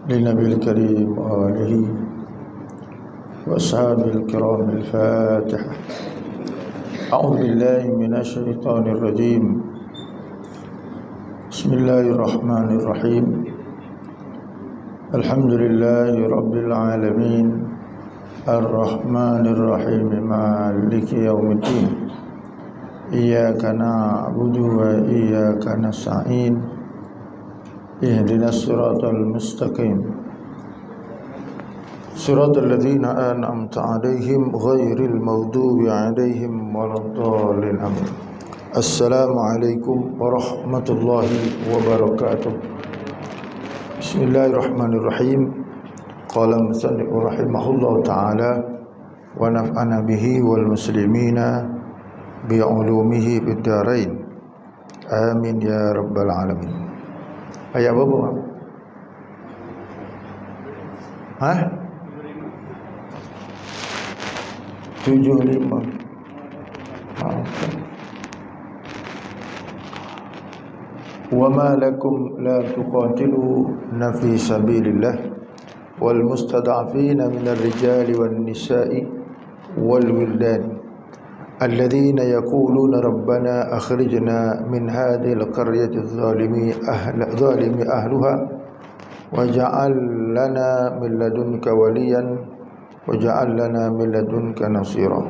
للنبي الكريم وآله وأصحابه الكرام الفاتحة. أعوذ بالله من الشيطان الرجيم. بسم الله الرحمن الرحيم. الحمد لله رب العالمين الرحمن الرحيم مالك يوم الدين. إياك نعبد وإياك نستعين. اهدنا الصراط المستقيم صراط الذين أنعمت عليهم غير المغضوب عليهم ولا الضالين آمين. السلام عليكم ورحمة الله وبركاته. بسم الله الرحمن الرحيم. قال المصنف رحمه الله تعالى ونفعنا به والمسلمين بعلومه بالدارين آمين يا رب العالمين. Ayat berapa? Hah? 75. وَمَا لَكُمْ لَا تُقَاتِلُونَ فِي سَبِيلِ اللَّهِ وَالْمُسْتَضْعَفِينَ مِنَ الرِّجَالِ وَالنِّسَاءِ وَالْوِلْدَانِ الذين يقولون ربنا أخرجنا من هذه القرية ظالم أهلها واجعل لنا من لدنك وليا واجعل لنا من لدنك نصيرا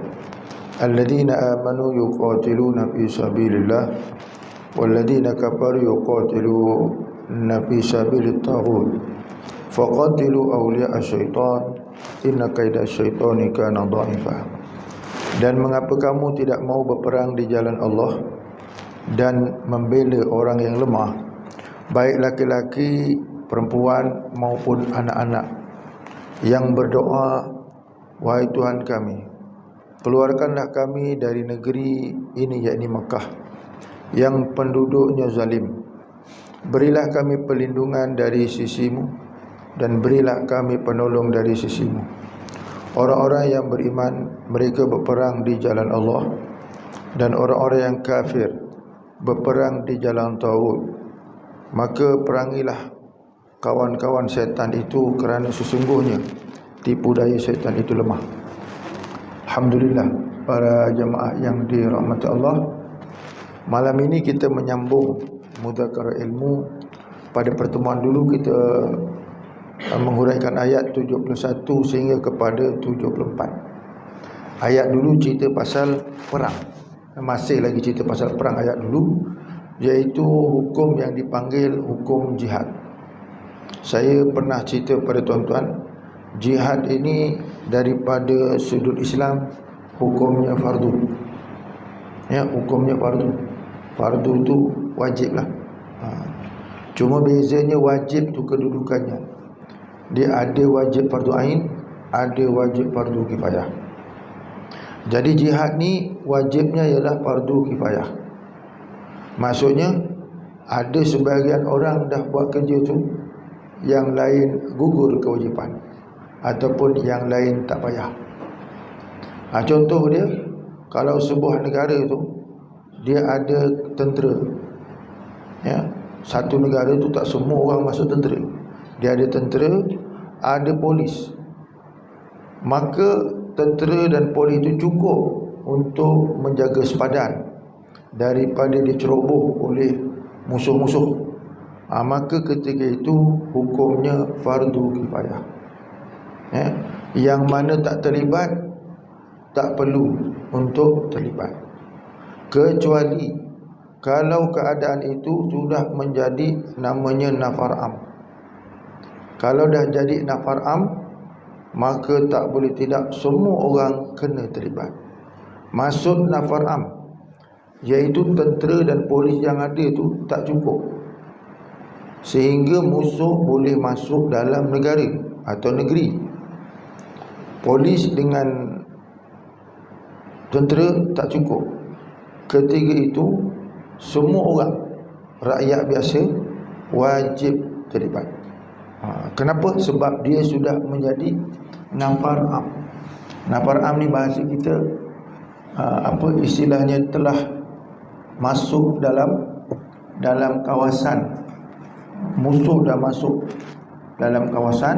الذين آمنوا يقاتلون في سبيل الله والذين كفروا يقاتلون في سبيل الطاغوت فقاتلوا أولياء الشيطان إن كيد الشيطان كان ضعيفا. Dan mengapa kamu tidak mau berperang di jalan Allah dan membela orang yang lemah, baik laki-laki, perempuan maupun anak-anak, yang berdoa, wahai Tuhan kami, keluarkanlah kami dari negeri ini, yakni Makkah, yang penduduknya zalim. Berilah kami perlindungan dari sisimu dan berilah kami penolong dari sisimu. Orang-orang yang beriman, mereka berperang di jalan Allah, dan orang-orang yang kafir berperang di jalan Taghut. Maka perangilah kawan-kawan syaitan itu, kerana sesungguhnya tipu daya syaitan itu lemah. Alhamdulillah, para jemaah yang dirahmati Allah, malam ini kita menyambung mudzakarah ilmu. Pada pertemuan dulu kita menguraikan ayat 71 sehingga kepada 74. Ayat dulu cerita pasal perang, masih lagi cerita pasal perang ayat dulu, iaitu hukum yang dipanggil hukum jihad. Saya pernah cerita pada tuan-tuan, jihad ini daripada sudut Islam hukumnya fardu. Ya, hukumnya fardu. Fardu itu wajib lah. Cuma bezanya wajib tu kedudukannya. Dia ada wajib fardu ain, ada wajib fardu kifayah. Jadi jihad ni wajibnya ialah fardu kifayah. Maksudnya ada sebahagian orang dah buat kerja tu, yang lain gugur kewajipan, ataupun yang lain tak payah. Contoh dia, kalau sebuah negara tu dia ada tentera, ya, satu negara tu tak semua orang masuk tentera. Dia ada tentera, ada polis. Maka tentera dan polis itu cukup untuk menjaga sepadan daripada diceroboh oleh musuh-musuh. Maka ketika itu hukumnya fardu kifayah. Ya, yang mana tak terlibat tak perlu untuk terlibat, kecuali kalau keadaan itu sudah menjadi namanya nafar am. Kalau dah jadi nafar am, maka tak boleh tidak semua orang kena terlibat. Maksud nafar am, iaitu tentera dan polis yang ada tu tak cukup, sehingga musuh boleh masuk dalam negara atau negeri. Polis dengan tentera tak cukup. Ketiga itu semua orang, rakyat biasa, wajib terlibat. Kenapa? Sebab dia sudah menjadi nafar am. Nafar am ni bahasa kita istilahnya telah masuk dalam kawasan musuh, dah masuk dalam kawasan,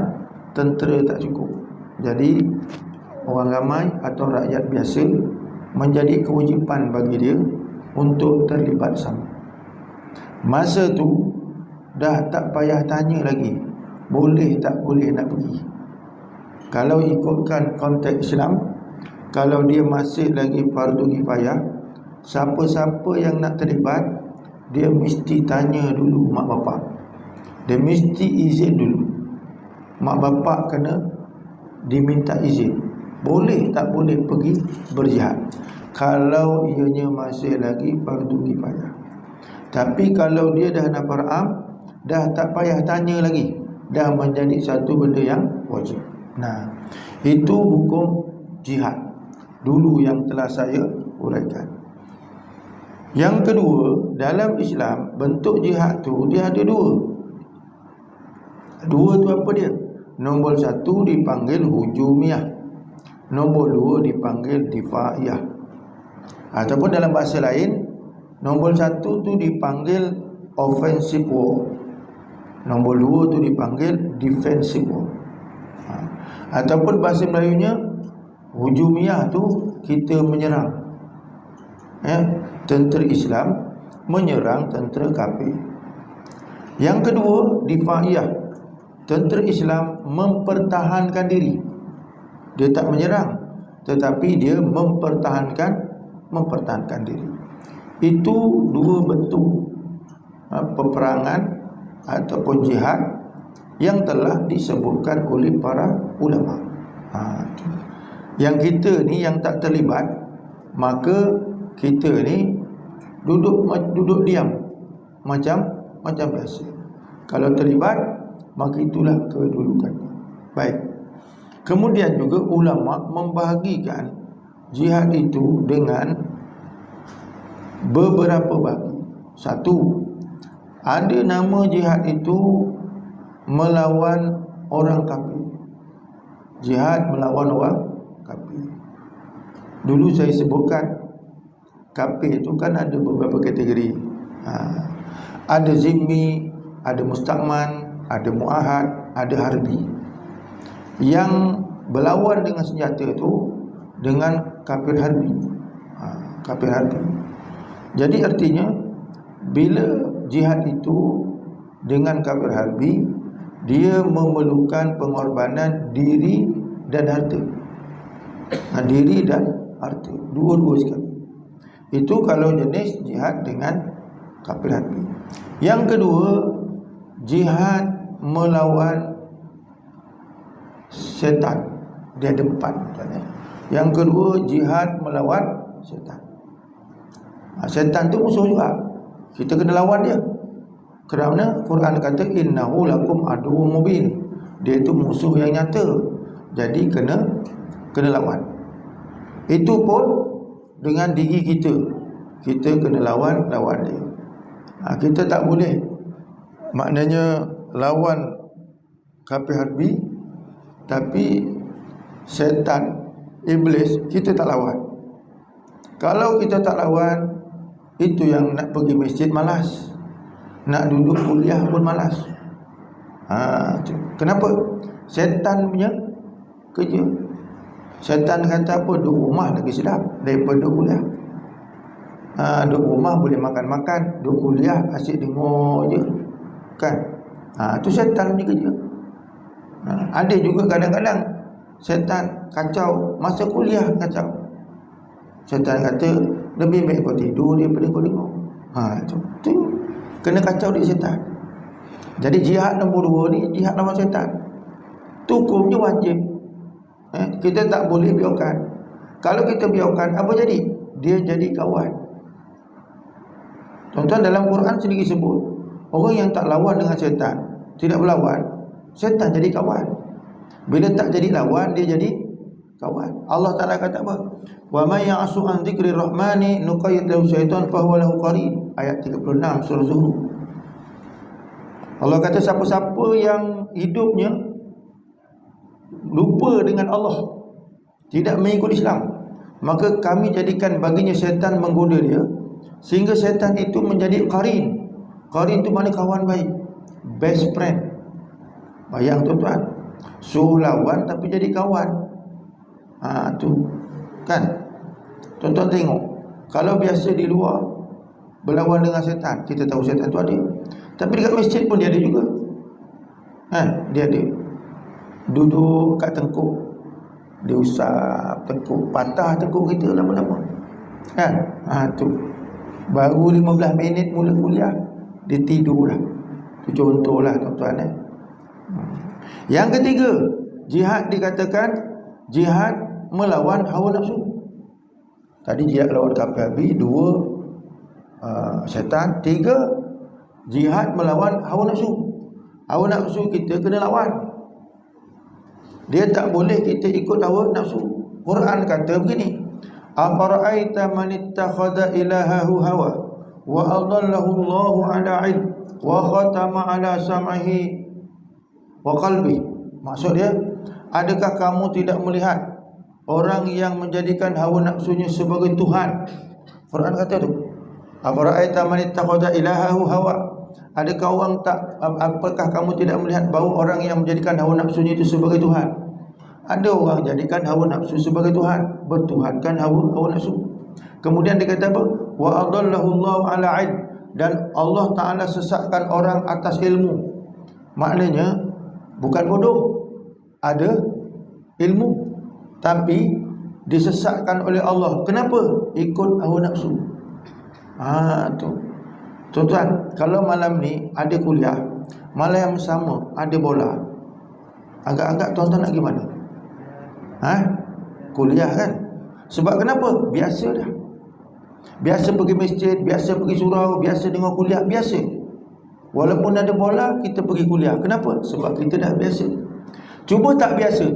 tentera tak cukup. Jadi orang ramai atau rakyat biasa menjadi kewajipan bagi dia untuk terlibat sama. Masa tu dah tak payah tanya lagi boleh tak boleh nak pergi. Kalau ikutkan konteks Islam, kalau dia masih lagi fardu kifayah, siapa-siapa yang nak terlibat, dia mesti tanya dulu mak bapak. Dia mesti izin dulu. Mak bapak kena diminta izin, boleh tak boleh pergi berjihad, kalau ianya masih lagi fardu kifayah. Tapi kalau dia dah nafar am, dah tak payah tanya lagi, dah menjadi satu benda yang wajib. Nah, itu hukum jihad dulu yang telah saya uraikan. Yang kedua, dalam Islam bentuk jihad tu dia ada dua. Dua tu apa dia? Nombor satu dipanggil hujumiyah, nombor dua dipanggil difa'iyah. Ataupun dalam bahasa lain, nombor satu tu dipanggil offensive war, nombor dua tu dipanggil defensive war. Ataupun bahasa Melayunya, hujumiyah tu kita menyerang, tentera Islam menyerang tentera kafir. Yang kedua, difa'iyah, tentera Islam mempertahankan diri. Dia tak menyerang, tetapi dia mempertahankan diri. Itu dua bentuk peperangan ataupun jihad yang telah disebutkan oleh para ulama. Yang kita ni yang tak terlibat, maka kita ni duduk diam macam biasa. Kalau terlibat, maka itulah kedudukannya. Baik. Kemudian juga ulama membahagikan jihad itu dengan beberapa bagi. Satu, ada nama jihad itu melawan orang kafir. Jihad melawan orang kafir. Dulu saya sebutkan, kafir itu kan ada beberapa kategori. Ada zimmi, ada musta'man, ada mu'ahad, ada harbi. Yang berlawan dengan senjata itu dengan kafir harbi. Kafir harbi. Jadi artinya, bila jihad itu dengan kafir harbi, dia memerlukan pengorbanan diri dan harta. Diri dan harta, dua-dua sekali. Itu kalau jenis jihad dengan kafir harbi. Yang kedua, jihad melawan syaitan. Dia ada empat. Yang kedua, jihad melawan syaitan. Syaitan tu musuh juga, kita kena lawan dia. Kerana Quran kata innahu lakum aduwwum mubin, dia itu musuh yang nyata. Jadi kena lawan. Itu pun dengan diri kita kena lawan dia. Kita tak boleh, maknanya lawan kafir harbi, tapi syaitan, iblis kita tak lawan. Kalau kita tak lawan, itu yang nak pergi masjid malas, nak duduk kuliah pun malas. Kenapa? Syaitan punya kerja. Syaitan kata apa? Duduk rumah lagi sedap daripada duduk kuliah. Duduk rumah boleh makan-makan, duduk kuliah asyik dengar je, kan? Itu syaitan punya kerja. Ada juga kadang-kadang syaitan kacau masa kuliah, kacau. Syaitan kata lebih baik kau tidur daripada kau dengar. Itu kena kacau di syaitan. Jadi jihad nombor dua ni jihad lawan syaitan. Hukumnya wajib. Kita tak boleh biarkan. Kalau kita biarkan, apa jadi? Dia jadi kawan. Tuan-tuan, dalam Quran sendiri sebut, orang yang tak lawan dengan syaitan, tidak berlawan, syaitan jadi kawan. Bila tak jadi lawan, dia jadi kawan. Allah Ta'ala kata apa? Wa may ya'su an dzikri rahmani nuqayyid lahu syaitan fahuwa lahu qarin. Ayat 36 surah Zuhruf. Allah kata siapa-siapa yang hidupnya lupa dengan Allah, tidak mengikut Islam, maka kami jadikan baginya syaitan menggoda dia, sehingga syaitan itu menjadi qarin. Qarin itu makna kawan baik, best friend. Bayang tuan-tuan, suruh lawan tapi jadi kawan. Tu kan. Tuan-tuan tengok, kalau biasa di luar berlawan dengan setan, kita tahu setan tu ada. Tapi dekat masjid pun dia ada juga. Dia ada. Duduk kat tengkuk, dia usap tengkuk, patah tengkuk kita lama-lama. Tu. Baru 15 minit mula kuliah, dia tidur dah. Itu contohlah tuan-tuan. Yang ketiga, jihad dikatakan jihad melawan hawa nafsu. Tadi jihad melawan kafir, dua setan, tiga jihad melawan hawa nafsu. Hawa nafsu kita kena lawan. Dia tak boleh kita ikut hawa nafsu. Quran kata begini, afara'aita man ittakhadha ilahahu hawa wa adallahu Allahu ala ilm wa khatama ala sam'ihi wa qalbi. Maksud dia, adakah kamu tidak melihat orang yang menjadikan hawa nafsunya sebagai Tuhan? Quran kata tu, afara'aita man ittakhadha ilahahu hawa. Adakah orang apakah kamu tidak melihat bahawa orang yang menjadikan hawa nafsunya itu sebagai Tuhan? Ada orang jadikan hawa nafsu sebagai Tuhan, bertuhankan hawa nafsu. Kemudian dia kata apa? Wa adallahu Allahu ala ilm, dan Allah Ta'ala sesatkan orang atas ilmu. Maknanya bukan bodoh, ada ilmu, tapi disesatkan oleh Allah. Kenapa? Ikut hawa nafsu. Tu. Tuan-tuan, kalau malam ni ada kuliah, malam yang sama ada bola, agak-agak tuan-tuan nak gimana? Kuliah kan? Sebab kenapa? Biasa dah. Biasa pergi masjid, biasa pergi surau, biasa dengar kuliah, biasa. Walaupun ada bola, kita pergi kuliah. Kenapa? Sebab kita dah biasa. Cuba tak biasa,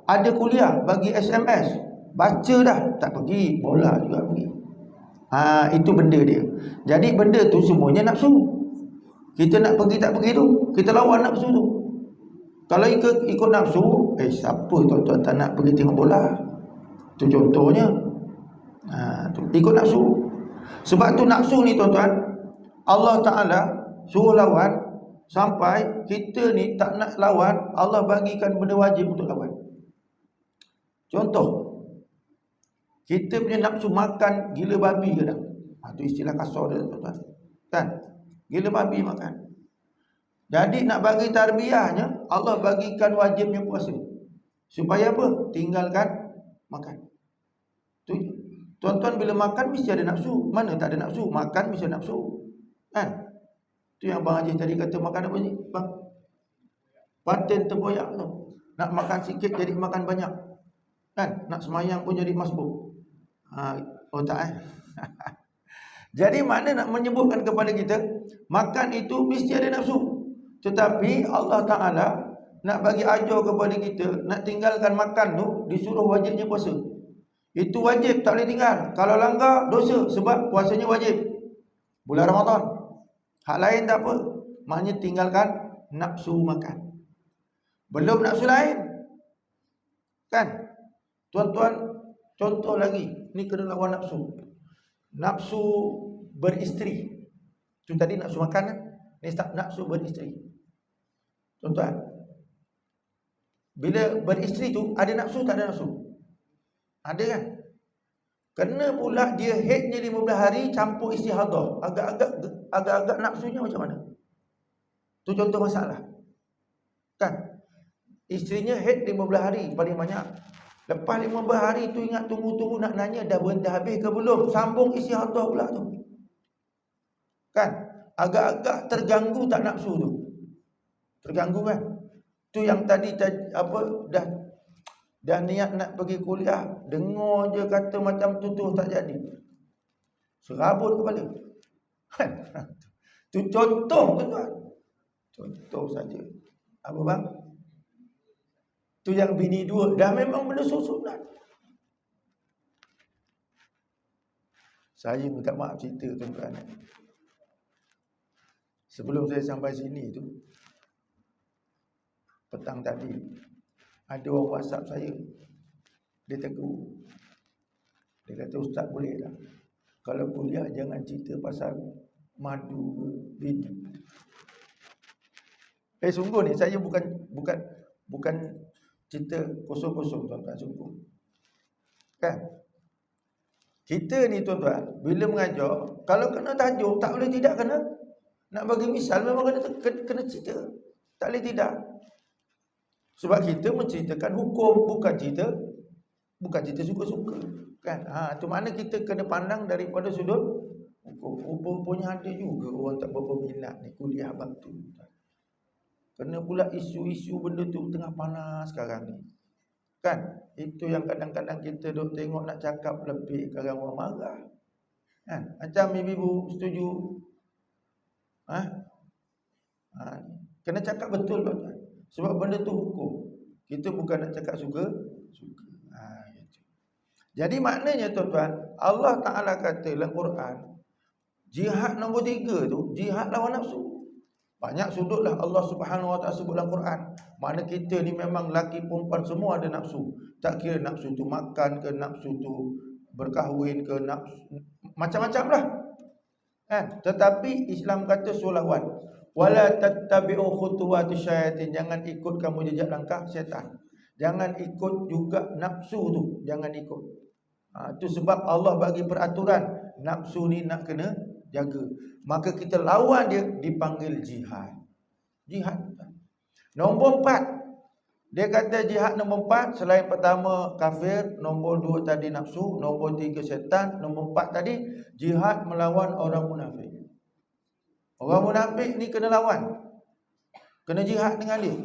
ada kuliah bagi SMS, baca dah, tak pergi, bola juga pergi. Itu benda dia. Jadi benda tu semuanya nafsu. Kita nak pergi tak pergi tu, kita lawan nafsu tu. Kalau ikut nafsu, siapa tuan-tuan tak nak pergi tengok bola? Tu contohnya. Ikut nafsu. Sebab tu nafsu ni tuan-tuan, Allah Ta'ala suruh lawan, sampai kita ni tak nak lawan, Allah bagikan benda wajib untuk lawan. Contoh, kita punya nafsu makan gila babi kadang. Itu istilah kasar dia tuan-tuan. Kan? Gila babi makan. Jadi nak bagi tarbiyahnya, Allah bagikan wajibnya puasa. Supaya apa? Tinggalkan makan. Tuan-tuan bila makan mesti ada nafsu. Mana tak ada nafsu? Makan mesti ada nafsu. Kan? Itu yang Bang Haji tadi kata makan apa ni? Bang? Paten terboyak tu. Nak makan sikit jadi makan banyak. Kan? Nak semayang pun jadi masbuk. Tak. Jadi mana nak menyebutkan kepada kita, makan itu mesti ada nafsu. Tetapi Allah Ta'ala nak bagi ajar kepada kita, nak tinggalkan makan tu, disuruh wajibnya puasa. Itu wajib, tak boleh tinggal. Kalau langgar, dosa. Sebab puasanya wajib bulan Ramadan. Hak lain tak apa. Maknanya tinggalkan nafsu makan. Belum nafsu lain. Kan? Tuan-tuan, contoh lagi. Ni kena lawan nafsu. Nafsu beristeri. Itu tadi nafsu makan kan? Ni nafsu beristeri. Tuan-tuan, bila beristeri tu ada nafsu tak ada nafsu? Ada kan? Kena pula dia haidnya 15 hari campur istihadah. Agak-agak nafsunya macam mana? Tu contoh masalah. Kan? Isterinya haid 15 hari paling banyak. Lepas 15 hari tu ingat tunggu-tunggu nak nanya dah berhenti habis ke belum? Sambung istihadah pula tu. Kan? Agak-agak terganggu tak nafsu tu? Terganggu kan? Tu yang tadi dah niat nak pergi kuliah, dengar je kata macam tu tak jadi. Serabut kepala. Kan? Tu contoh tuan-tuan. Contoh saja. Apa bang? Tu yang bini dua dah memang benda sunat. Saya minta maaf cerita tuan-tuan. Sebelum saya sampai sini tu, petang tadi ada orang WhatsApp saya. Dia tegur. Dia kata, ustaz boleh tak kalau kuliah jangan cerita pasal madu bini. Sungguh ni saya bukan bukan bukan cerita kosong-kosong tuan-tuan, sungguh. Kan? Kita ni tuan-tuan, bila mengajar, kalau kena tajuk tak boleh tidak kena. Nak bagi misal memang kena cerita. Tak boleh tidak. Sebab kita menceritakan hukum, bukan cerita suka-suka. Kan? Tu makna kita kena pandang daripada sudut hukum. Rupanya ada juga orang tak berapa minat ni kuliah bab tu. Kena pula isu-isu benda tu tengah panas sekarang ni. Kan? Itu yang kadang-kadang kita duk tengok nak cakap lebih, kadang orang marah. Kan? Macam ibu-ibu setuju. Kena cakap betul tuan-tuan. Sebab benda tu hukum. Kita bukan nak cakap suka. Gitu. Jadi maknanya tuan-tuan, Allah Ta'ala kata dalam Quran, jihad nombor 3 tu, jihad lawan nafsu. Banyak sudutlah Allah Subhanahu Wa Ta'ala sebut dalam Quran. Mana kita ni memang laki perempuan semua ada nafsu. Tak kira nafsu tu makan ke, nafsu tu berkahwin ke, nafsu macam-macam lah. Kan? Tetapi Islam kata sulawan. Wala tattabi'u khutuwatis syaitan. Jangan ikut kamu jejak langkah syaitan. Jangan ikut juga nafsu tu. Jangan ikut. Itu sebab Allah bagi peraturan. Nafsu ni nak kena jaga. Maka kita lawan dia, dipanggil jihad. Jihad. Nombor 4. Dia kata jihad nombor 4. Selain pertama kafir, nombor 2 tadi nafsu, nombor 3 syaitan, nombor 4 tadi jihad melawan orang munafik. Orang munafik ni kena lawan. Kena jihad dengan dia.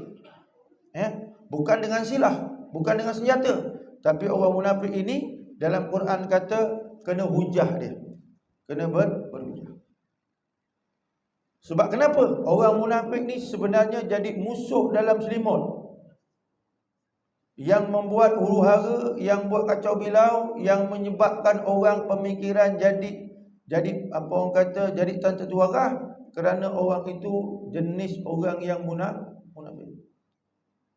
Bukan dengan silah, bukan dengan senjata. Tapi orang munafik ini dalam Quran kata kena hujah dia. Kena berhujah. Sebab kenapa? Orang munafik ni sebenarnya jadi musuh dalam selimut. Yang membuat huru-hara, yang buat kacau bilau, yang menyebabkan orang pemikiran jadi apa orang kata, jadi tak tentu arah. Kerana orang itu jenis orang yang munafik.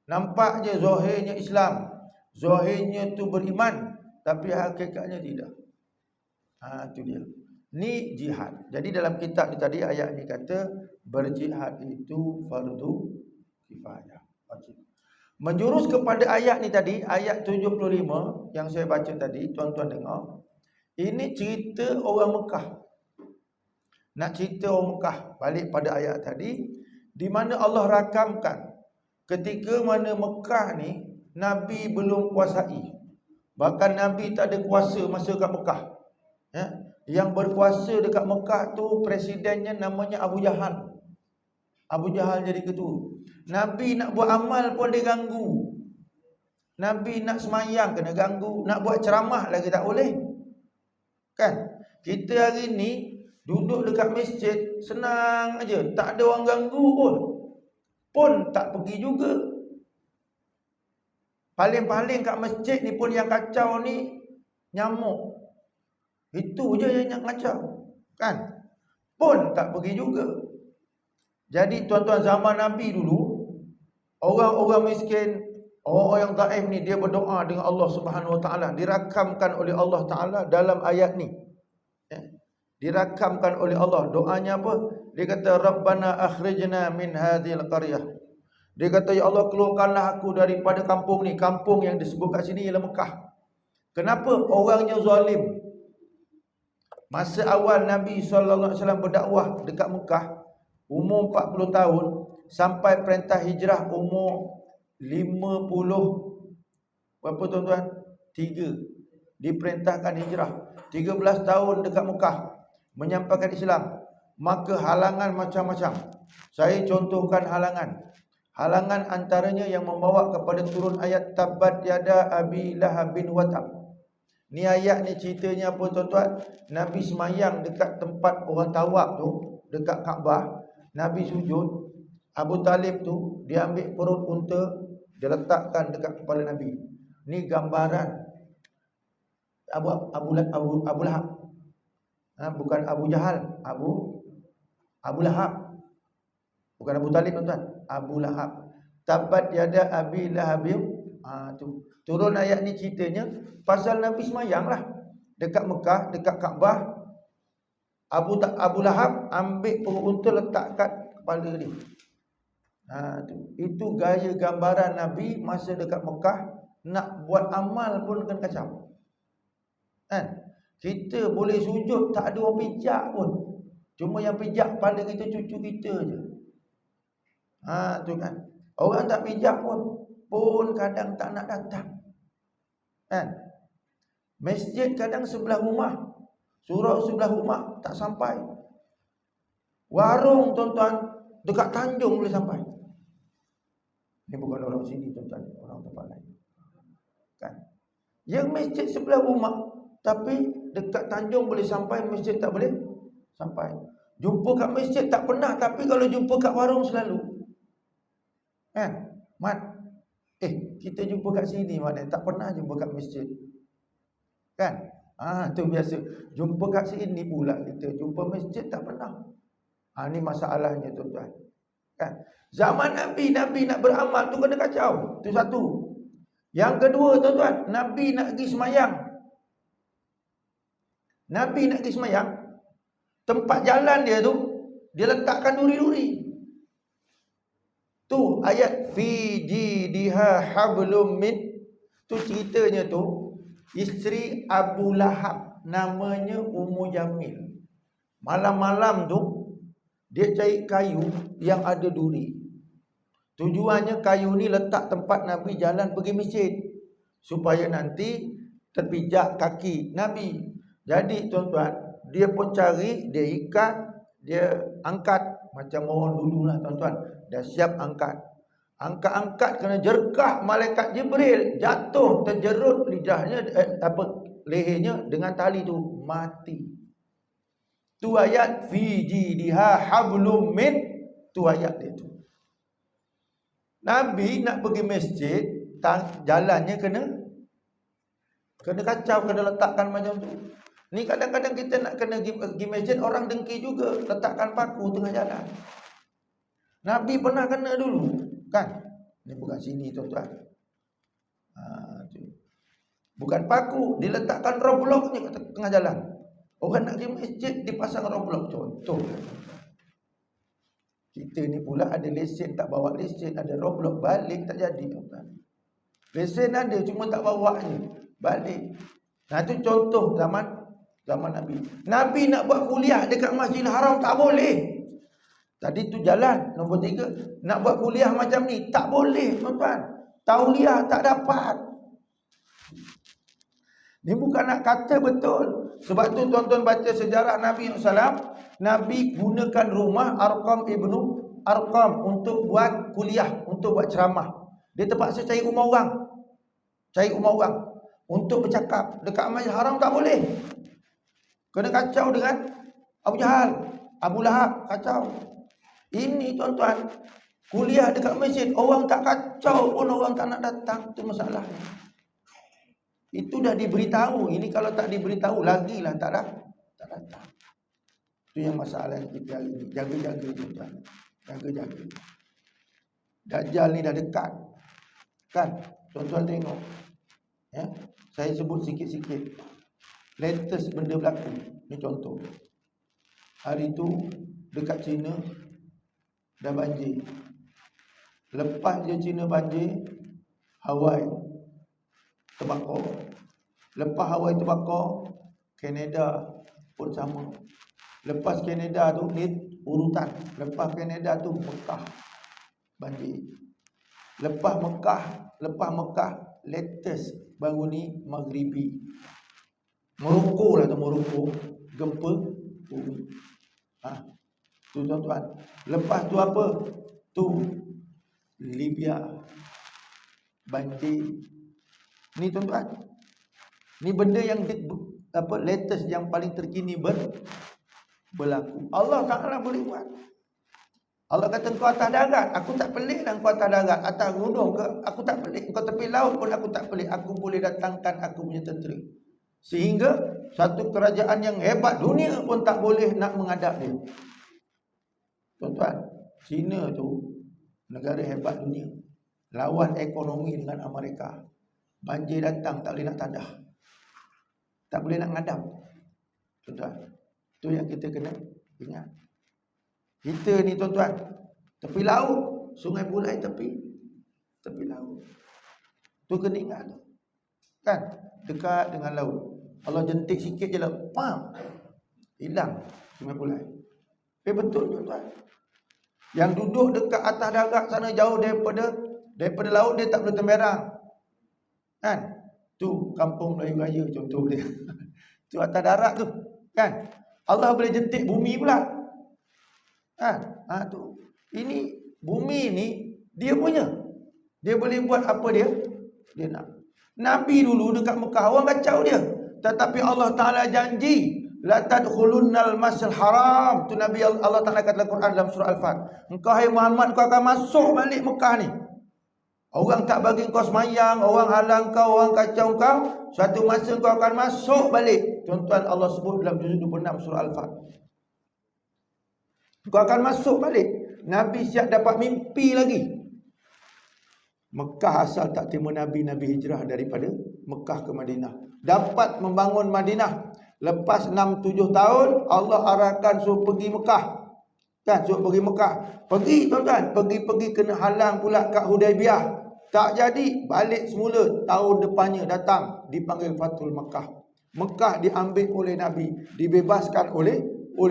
Nampak je zahirnya Islam, zahirnya tu beriman, tapi hakikatnya tidak. Itu dia. Ni jihad. Jadi dalam kitab ni tadi ayat ni kata berjihad itu fardu kifayah, wajib. Menjurus kepada ayat ni tadi, ayat 75 yang saya baca tadi, tuan-tuan dengar. Ini cerita orang Mekah. Nak cerita orang Mekah, balik pada ayat tadi, di mana Allah rakamkan ketika mana Mekah ni Nabi belum kuasai. Bahkan Nabi tak ada kuasa masa kat Mekah. Yang berkuasa dekat Mekah tu presidennya namanya Abu Jahal. Abu Jahal jadi ketua. Nabi nak buat amal pun dia ganggu. Nabi nak semayang kena ganggu, nak buat ceramah lagi tak boleh. Kan? Kita hari ni duduk dekat masjid senang aja, tak ada orang ganggu pun tak pergi juga. Paling-paling kat masjid ni pun yang kacau ni nyamuk. Itu je yang kacau. Kan? Pun tak pergi juga. Jadi tuan-tuan, zaman Nabi dulu, orang-orang miskin, orang-orang yang dhaif ni, dia berdoa dengan Allah Subhanahu Wa Ta'ala. Dirakamkan oleh Allah Ta'ala dalam ayat ni. Dirakamkan oleh Allah. Doanya apa? Dia kata, Rabbana akhrijna min hadhil qaryah. Dia kata, ya Allah, keluarkanlah aku daripada kampung ni. Kampung yang disebut kat sini ialah Mekah. Kenapa? Orangnya zalim. Masa awal Nabi SAW berdakwah dekat Mekah, umur 40 tahun, sampai perintah hijrah umur 50, berapa tuan-tuan? 3. Diperintahkan hijrah. 13 tahun dekat Mekah menyampaikan Islam. Maka halangan macam-macam. Saya contohkan halangan. Halangan antaranya yang membawa kepada turun ayat Tabbat yada abi lahabin wa tab. Ni ayat ni ceritanya apa tuan-tuan? Nabi semayang dekat tempat orang tawaf tu, dekat Kaabah. Nabi sujud. Abu Talib tu dia ambil perut unta, dia letakkan dekat kepala Nabi. Ni gambaran Abu Lahab. Bukan Abu Jahal, Abu Lahab. Bukan Abu Talib tuan-tuan, Abu Lahab. Tabbat yada abi lahabin. Tu turun ayat ni ceritanya pasal Nabi semayang lah dekat Mekah, dekat Kaabah. Abu Lahab ambil perut unta letak kat kepala dia. Itu gaya gambaran Nabi masa dekat Mekah. Nak buat amal pun kan kacau. Kan? Kita boleh sujud tak ada orang pijak pun. Cuma yang pijak kepala kita cucu kita je. Tu kan. Orang tak pijak pun kadang tak nak datang. Kan? Masjid kadang sebelah rumah, surau sebelah rumah tak sampai. Warung tuan-tuan dekat Tanjung boleh sampai. Ini bukan orang sini tuan-tuan, orang tempat lain. Kan? Yang masjid sebelah rumah tapi dekat Tanjung boleh sampai, masjid tak boleh sampai. Jumpa kat masjid tak pernah, tapi kalau jumpa kat warung selalu. Kan? Kita jumpa kat sini mana tak pernah jumpa kat masjid. Kan? Tu biasa. Jumpa kat sini pula kita, jumpa masjid tak pernah. Ni masalahnya tuan-tuan. Kan? Zaman Nabi nak beramal tu kena kacau. Tu satu. Yang kedua tuan-tuan, Nabi nak pergi semayang. Nabi nak pergi semayang, tempat jalan dia tu, dia letakkan duri-duri. Tu ayat fi jidha hablum min. Tu ceritanya tu, isteri Abu Lahab namanya Ummu Jamil. Malam-malam tu dia cari kayu yang ada duri. Tujuannya kayu ni letak tempat Nabi jalan pergi masjid, supaya nanti terpijak kaki Nabi. Jadi tuan-tuan, dia pun cari, dia ikat, dia angkat macam orang dululah tuan-tuan. Dah siap angkat. Angkat-angkat kena jerkah malaikat Jibril, jatuh terjerut lidahnya lehernya dengan tali tu, mati. Tu ayat fi jidha hablum min, tu ayat dia tu. Nabi nak pergi masjid, jalannya kena kacau, kena letakkan macam tu. Ni kadang-kadang kita nak kena pergi masjid, orang dengki juga, letakkan paku tengah jalan. Nabi pernah kena dulu, kan? Ni bukan sini tuan-tuan. Bukan paku, diletakkan robloknya kat tengah jalan. Orang nak pergi masjid dipasang roblok, contoh. Kita ni pula ada lesen tak bawa lesen, ada roblok, balik tak jadi tuan-tuan. Lesen ada cuma tak bawa je, balik. Itu contoh zaman Nabi. Nabi nak buat kuliah dekat Masjidil Haram tak boleh. Tadi tu jalan. Nombor 3, nak buat kuliah macam ni tak boleh tuan-tuan. Tauliah tak dapat. Ni bukan nak kata betul. Sebab tu tuan-tuan baca sejarah Nabi SAW, Nabi gunakan rumah Arqam ibnu Arqam untuk buat kuliah, untuk buat ceramah. Dia terpaksa cari rumah orang untuk bercakap. Dekat Masjidil Haram tak boleh. Kena kacau dengan Abu Jahal, Abu Lahab, kacau. Ini tuan-tuan, kuliah dekat masjid, orang tak kacau pun orang tak nak datang. Itu masalahnya. Itu dah diberitahu. Ini kalau tak diberitahu lagilah tak datang. Itu yang masalah kita hari ini. Jaga-jaga tuan-tuan. Jaga-jaga. Dajjal ni dah dekat. Kan? Tuan-tuan tengok. Ya? Saya sebut sikit-sikit. Latest benda berlaku. Ni contoh. Hari tu dekat China dah banjir. Lepas je China banjir, Hawaii terbakar. Lepas Hawaii terbakar, Canada pun sama. Lepas Canada tu ni urutan. Lepas Canada tu Mekah banjir. Lepas Mekah latest baru ni Maghribi. Morocco lah tu, Morocco gempa bumi. Tu tuan-tuan. Lepas tu apa? Tu Libya banjir. Ni tuan-tuan. Ni benda yang latest, yang paling terkini berlaku. Allah Ta'ala boleh buat. Allah kata kau atas darat, aku tak pelik dah kau atas darat. Atas gunung ke, aku tak pelik. Kau tepi laut pun aku tak pelik. Aku boleh datangkan aku punya tentera. Sehingga satu kerajaan yang hebat dunia pun tak boleh nak menghadap dia. Tuan-tuan, China tu negara hebat dunia. Lawan ekonomi dengan Amerika. Banjir datang tak boleh nak tadah. Tak boleh nak ngadap. Tuan-tuan, itu yang kita kena ingat. Kita ni tuan-tuan, tepi laut Sungai Bulai tepi laut. Tu kena ingat tu. Kan? Dekat dengan laut. Allah jentik sikit je lah, pam, hilang Sungai Bulai. Betul tuan-tuan. Yang duduk dekat atas darat sana jauh daripada laut, dia tak boleh temberang. Kan? Tu kampung Melayu Raya contoh dia. Tu atas darat tu, kan? Allah boleh jentik bumi pula. Kan? Tu. Ini bumi ni dia punya. Dia boleh buat apa dia nak. Nabi dulu dekat Mekah orang kacau dia. Tetapi Allah Taala janji, la tadkhulunnal masjidil haram. Tu Nabi Allah Taala kata dalam Quran dalam surah Al-Fat. Engkau hai Muhammad, kau akan masuk balik Mekah ni. Orang tak bagi kau semayang, orang halang kau, orang kacau kau, suatu masa kau akan masuk balik. Tuan-tuan, Allah sebut dalam juzuk 26 surah Al-Fat. Kau akan masuk balik. Nabi siap dapat mimpi lagi. Mekah asal tak terima Nabi hijrah daripada Mekah ke Madinah. Dapat membangun Madinah. Lepas 6-7 tahun Allah arahkan suruh pergi Mekah. Kan, suruh pergi Mekah. Pergi tuan-tuan, pergi kena halang pula kat Hudaibiyah. Tak jadi, balik semula. Tahun depannya datang, dipanggil Fathul Mekah. Mekah diambil oleh Nabi, dibebaskan oleh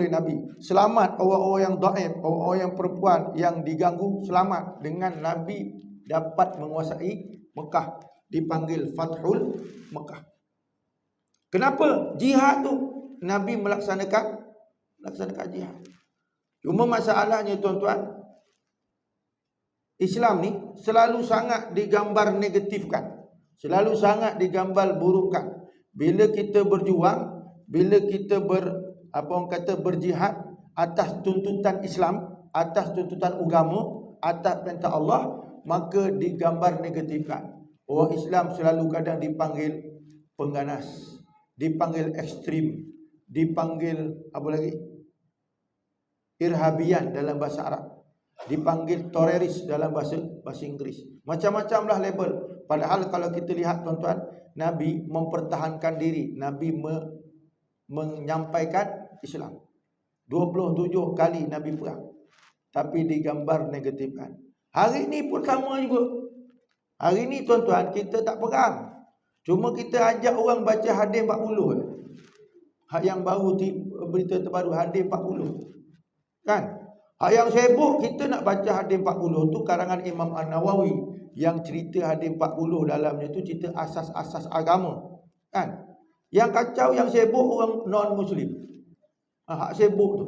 Nabi. Selamat orang-orang yang dhaif, orang-orang yang perempuan yang diganggu, selamat dengan Nabi dapat menguasai Mekah, dipanggil Fathul Mekah. Kenapa? Jihad tu Nabi melaksanakan jihad. Cuma masalahnya tuan-tuan, Islam ni selalu sangat digambar negatifkan, selalu sangat digambar burukkan. Bila kita berjuang, bila kita berjihad atas tuntutan Islam, atas tuntutan agama, atas perintah Allah, maka digambar negatifkan. Orang Islam selalu kadang dipanggil pengganas, dipanggil ekstrim, dipanggil apa lagi? Irhabian dalam bahasa Arab, dipanggil teroris dalam bahasa Inggeris. Macam-macamlah label. Padahal kalau kita lihat tuan-tuan, Nabi mempertahankan diri, Nabi menyampaikan Islam. 27 kali Nabi perang, tapi digambar negatifkan. Hari ni pun sama juga. Hari ni tuan-tuan, kita tak perang, cuma kita ajak orang baca hadis 40. Yang baru, berita terbaru hadis 40. Kan? Yang sibuk kita nak baca hadis 40 tu karangan Imam An-Nawawi, yang cerita hadis 40 dalamnya tu cerita asas-asas agama. Kan? Yang kacau, yang sibuk orang non-Muslim. Hak sibuk tu.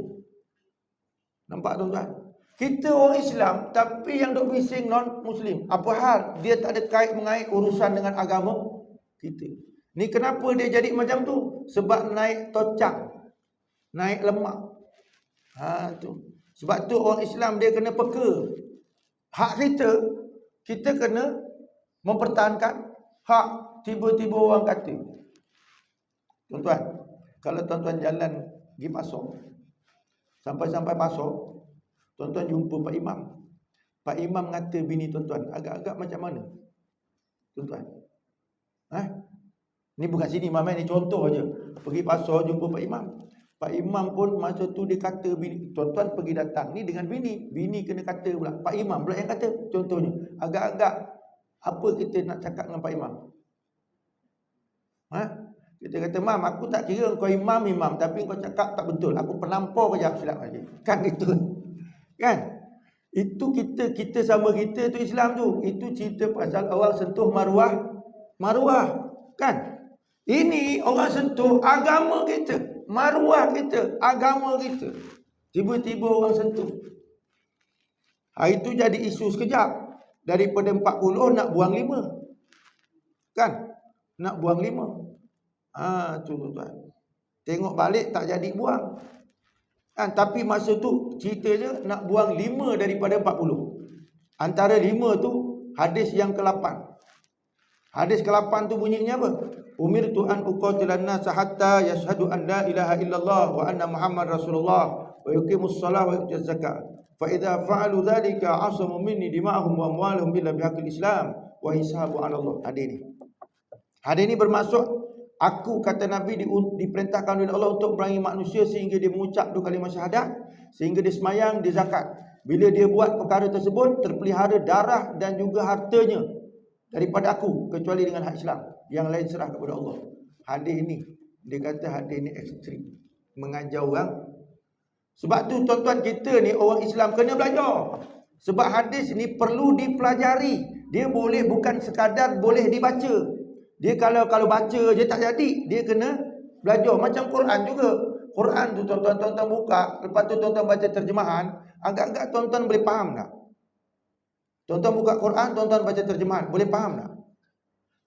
Nampak tuan-tuan? Kita orang Islam tapi yang duk bising non-Muslim. Apa hal? Dia tak ada mengait urusan dengan agama kita. Ni kenapa dia jadi macam tu? Sebab naik tocang, naik lemak. Tu. Sebab tu orang Islam dia kena peka. Hak kita kena mempertahankan hak. Tiba-tiba orang kata, tuan-tuan, kalau tuan-tuan jalan pergi pasar, sampai pasar, tuan-tuan jumpa Pak Imam. Pak Imam ngata bini tuan-tuan agak-agak macam mana? Tuan-tuan. Ni bukan sini Imam, ni contoh aja. Pergi pasar jumpa Pak Imam. Pak Imam pun masa tu dia kata bini, tuan-tuan pergi datang ni dengan bini kena kata pula. Pak Imam pula yang kata, contohnya. Agak-agak apa kita nak cakap dengan Pak Imam? Kita kata, "Mam, aku tak kira kau imam, tapi kau cakap tak betul. Aku pelampau kejap silap lagi." Kan itu. Kan? Itu kita sama kita tu Islam tu. Itu cerita pasal orang sentuh maruah. Kan? Ini orang sentuh agama kita, maruah kita, agama kita. Tiba-tiba orang sentuh. Itu jadi isu sekejap. Daripada 40 nak buang 5. Kan? Nak buang 5. Tu tuan-tuan. Tengok balik tak jadi buang. Kan? Tapi masa tu cerita je nak buang 5 daripada 40. Antara 5 tu hadis yang ke-8. Hadis ke-8 tu bunyinya apa? Umirtu an uqatilan nas hatta yashhadu an la ilaha illallah wa anna Muhammad Rasulullah wa yuqimus shalah wa yutuz zakat. Fa idza fa'alu dhalika 'asamu minni dima'ahum wa amwaluhum illa bihaqqil Islam wa hisabu 'ala Allah. Hadis ni bermaksud, aku kata Nabi diperintahkan oleh Allah untuk memerangi manusia sehingga dia mengucap 2 kalimah syahadat, sehingga dia semayang, dia zakat. Bila dia buat perkara tersebut, terpelihara darah dan juga hartanya daripada aku, kecuali dengan hak Islam. Yang lain serah kepada Allah. Hadis ni, dia kata hadis ni ekstrim, mengajar orang. Sebab tu tuan-tuan, kita ni orang Islam kena belajar. Sebab hadis ni perlu dipelajari. Dia boleh bukan sekadar boleh dibaca. Dia kalau baca je tak jadi, dia kena belajar. Macam Quran juga. Quran tu tuan-tuan buka, lepas tu tuan-tuan baca terjemahan, agak-agak tuan-tuan boleh faham tak? Tuan-tuan buka Quran, tuan-tuan baca terjemahan, boleh faham tak?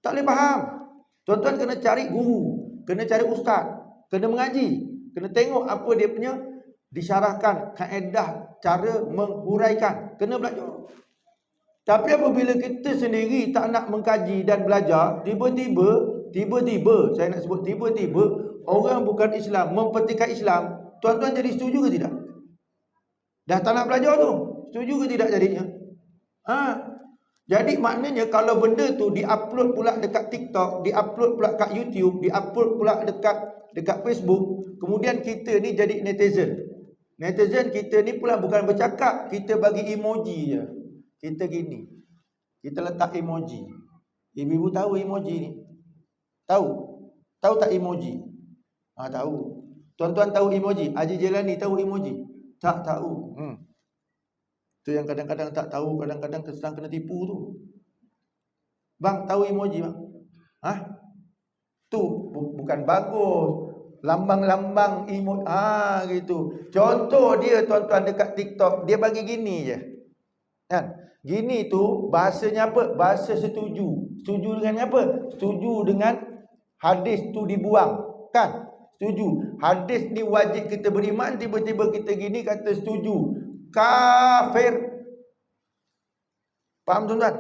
Tak boleh faham. Tuan-tuan kena cari guru, kena cari ustaz, kena mengaji, kena tengok apa dia punya disyarahkan, kaedah cara menghuraikan, kena belajar. Tapi apabila kita sendiri tak nak mengkaji dan belajar, tiba-tiba saya nak sebut tiba-tiba orang bukan Islam mempertikaikan Islam, tuan-tuan jadi setuju ke tidak? Dah tak nak belajar tu, setuju ke tidak jadinya? Jadi maknanya kalau benda tu diupload pula dekat TikTok, diupload pula kat YouTube, diupload pula dekat Facebook, kemudian kita ni jadi netizen. Netizen kita ni pula bukan bercakap, kita bagi emoji je. Kita gini, kita letak emoji. Ibu-ibu tahu emoji ni? Tahu? Tahu tak emoji? Tahu. Tuan-tuan tahu emoji? Haji Jelani tahu emoji? Tak tahu. Tu yang kadang-kadang tak tahu, kadang-kadang sedang kena tipu tu. Bang, tahu emoji bang? Tu bukan bagus. Lambang-lambang emoji. Gitu. Contoh dia tuan-tuan dekat TikTok, dia bagi gini je. Kan? Gini tu bahasanya apa? Bahasa setuju. Setuju dengan apa? Setuju dengan hadis tu dibuang. Kan? Setuju. Hadis ni wajib kita beriman, tiba-tiba kita gini kata setuju. Kafir. Faham tuan-tuan?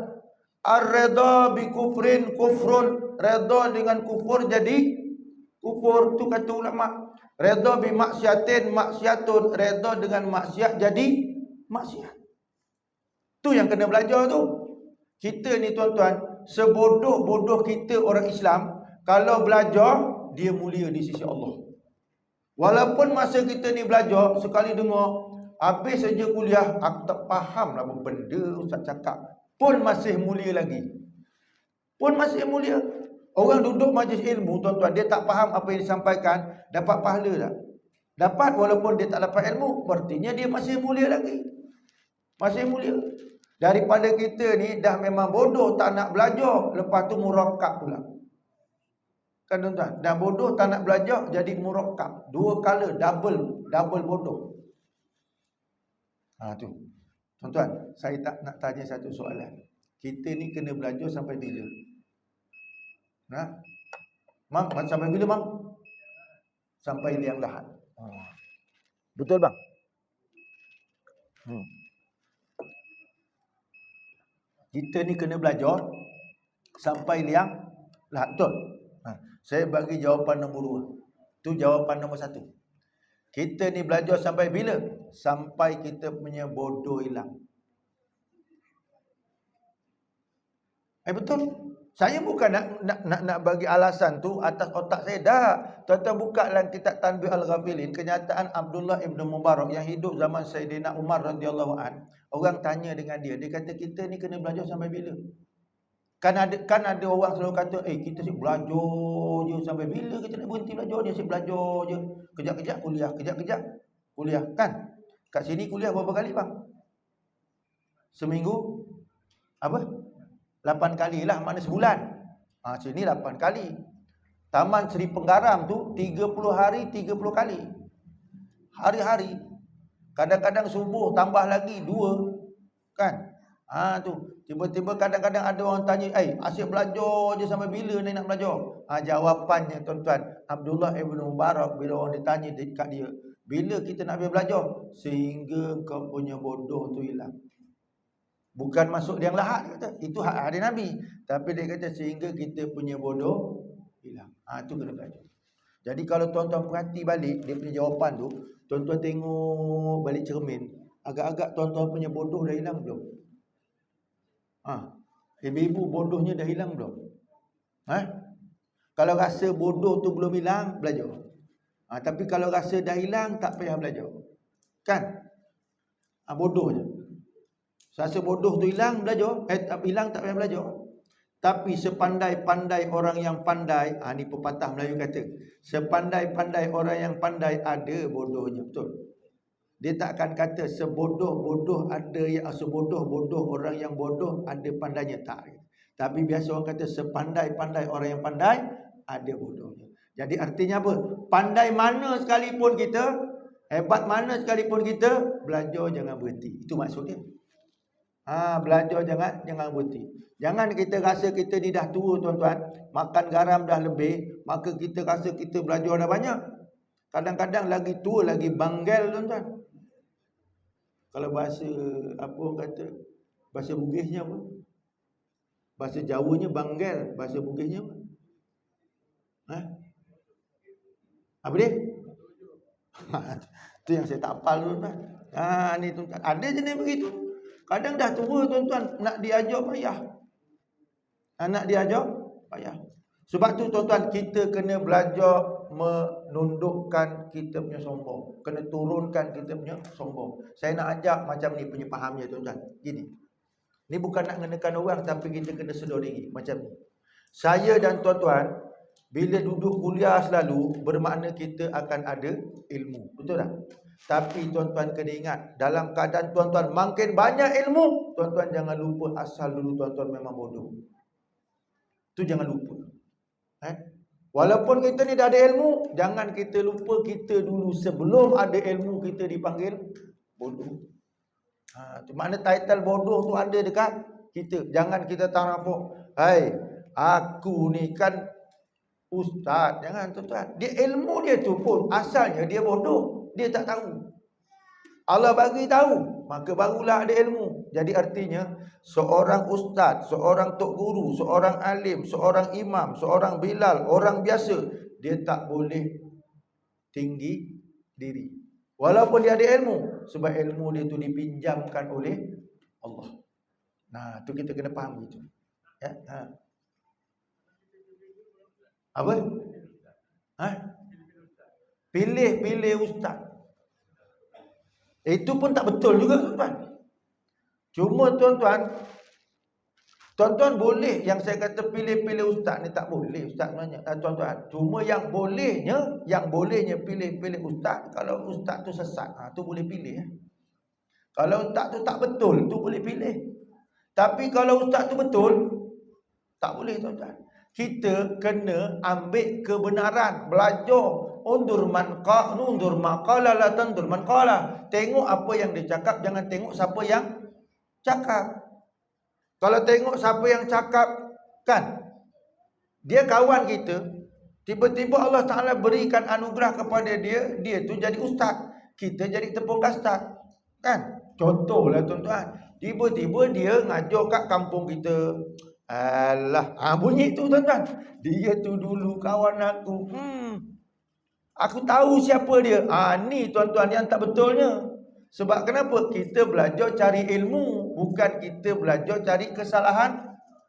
Ar-redha bi kufrin kufrun. Redha dengan kufur jadi kufur. Tu kata ulama. Redha bi maksiatin maksiatun. Redha dengan maksiat jadi maksiat. Tu yang kena belajar tu. Kita ni tuan-tuan, sebodoh-bodoh kita orang Islam, kalau belajar, dia mulia di sisi Allah. Walaupun masa kita ni belajar, sekali dengar, habis saja kuliah, aku tak faham lah apa benda ustaz cakap, pun masih mulia lagi. Pun masih mulia. Orang duduk majlis ilmu, tuan-tuan, dia tak faham apa yang disampaikan, dapat pahala tak? Dapat, walaupun dia tak dapat ilmu, berartinya dia masih mulia lagi. Masih mulia. Daripada kita ni dah memang bodoh, tak nak belajar, lepas tu murakkab pula. Kan tuan-tuan, dah bodoh tak nak belajar, jadi murakkab. Dua kala, double bodoh. Tu. Tuan-tuan, saya tak nak tanya satu soalan. Kita ni kena belajar sampai bila? Mam, sampai bila mam? Sampai liang lahat. Betul bang? Kita ni kena belajar sampai liang lahat. Betul? Saya bagi jawapan nombor 2. Tu jawapan nombor 1. Kita ni belajar sampai bila? Sampai kita punya bodoh hilang. Betul? Saya bukan nak bagi alasan tu atas otak saya dah. Tuan-tuan buka dalam kitab Tanbih Al-Ghafilin, kenyataan Abdullah Ibn Mubarak yang hidup zaman Sayyidina Umar radhiyallahu an. Orang tanya dengan dia kata kita ni kena belajar sampai bila? Kan ada orang selalu kata, kita si belajar je sampai bila kita nak berhenti belajar je, si belajar je. Kejap-kejap kuliah, kejap-kejap kuliah. Kan? Kat sini kuliah berapa kali bang? Seminggu? 8 kali lah, mana sebulan. Sini 8 kali. Taman Seri Penggaram tu 30 hari 30 kali. Hari-hari. Kadang-kadang subuh tambah lagi 2. Kan? Tu. Tiba-tiba kadang-kadang ada orang tanya, asyik belajar je sampai bila ni nak belajar? Jawapannya tuan-tuan, Abdullah Ibn Mubarak bila orang ditanya dekat dia, bila kita nak belajar? Sehingga kau punya bodoh tu hilang. Bukan masuk liang lahat kata. Itu hak hadis Nabi. Tapi dia kata sehingga kita punya bodoh hilang. Itu kena belajar. Jadi kalau tuan-tuan perhati balik dia punya jawapan tu, tuan-tuan tengok balik cermin, agak-agak tuan-tuan punya bodoh dah hilang belum? Ibu-ibu bodohnya dah hilang belum? Kalau rasa bodoh tu belum hilang, belajar. Tapi kalau rasa dah hilang, tak payah belajar. Kan? Bodoh je. Rasa bodoh tu hilang, belajar. Hilang tak payah belajar. Tapi sepandai-pandai orang yang pandai, ni pepatah Melayu kata, sepandai-pandai orang yang pandai ada bodohnya, betul. Dia tak akan kata sebodoh-bodoh ada yang sebodoh-bodoh orang yang bodoh ada pandainya, tak. Tapi biasa orang kata sepandai-pandai orang yang pandai ada bodohnya. Jadi artinya apa? Pandai mana sekalipun kita, hebat mana sekalipun kita, belajar jangan berhenti. Itu maksudnya. Belajar jangan berhenti. Jangan kita rasa kita ni dah tua tuan-tuan, makan garam dah lebih, maka kita rasa kita belajar dah banyak. Kadang-kadang lagi tua lagi banggal tuan-tuan. Kalau bahasa apa orang kata, bahasa Bugisnya apa? Bahasa Jawanya banggal, bahasa Bugisnya apa? Apa dia? Itu yang saya tak hafal tuan-tuan. Ni tuan-tuan, ada jenis begitu. Kadang dah tua tuan-tuan, nak diajar payah. Nak diajar payah. Sebab tu tuan-tuan, kita kena belajar menundukkan kita punya sombong. Kena turunkan kita punya sombong. Saya nak ajak macam ni punya fahamnya tuan-tuan. Gini. Ni bukan nak ngenekan orang, tapi kita kena sedar diri macam ni. Saya dan tuan-tuan bila duduk kuliah selalu bermakna kita akan ada ilmu. Betul tak? Tapi tuan-tuan kena ingat, dalam keadaan tuan-tuan makin banyak ilmu, tuan-tuan jangan lupa asal dulu tuan-tuan memang bodoh. Tu jangan lupa. Walaupun kita ni dah ada ilmu, jangan kita lupa kita dulu sebelum ada ilmu kita dipanggil bodoh. Makna title bodoh tu ada dekat kita. Jangan kita tarafuk, hai, aku ni kan ustaz. Jangan tuan-tuan. Dia ilmu dia tu pun asalnya dia bodoh. Dia tak tahu. Allah bagi tahu, maka barulah ada ilmu. Jadi artinya seorang ustaz, seorang tok guru, seorang alim, seorang imam, seorang bilal, orang biasa, dia tak boleh tinggi diri. Walaupun dia ada ilmu, sebab ilmu dia tu dipinjamkan oleh Allah. Nah, tu kita kena faham gitu. Ya, Apa? Pilih-pilih ustaz. Itu pun tak betul juga tuan-tuan. Cuma tuan-tuan boleh, yang saya kata pilih-pilih ustaz ni tak boleh ustaz sebenarnya, tuan-tuan. Cuma yang bolehnya pilih-pilih ustaz kalau ustaz tu sesat, tu boleh pilih. Kalau ustaz tu tak betul, tu boleh pilih. Tapi kalau ustaz tu betul, tak boleh tuan-tuan. Kita kena ambil kebenaran, belajar. Undur man qala la tandur man qala. Tengok apa yang dia cakap, jangan tengok siapa yang cakap. Kalau tengok siapa yang cakap, kan dia kawan kita, tiba-tiba Allah Ta'ala berikan anugerah kepada dia, dia tu jadi ustaz, kita jadi tepung kastad, kan? Contohlah tuan-tuan, tiba-tiba dia ngajar kat kampung kita. Alah, bunyi tu tuan-tuan, dia tu dulu kawan aku. Aku tahu siapa dia. Ni tuan-tuan yang tak betulnya. Sebab kenapa? Kita belajar cari ilmu, bukan kita belajar cari kesalahan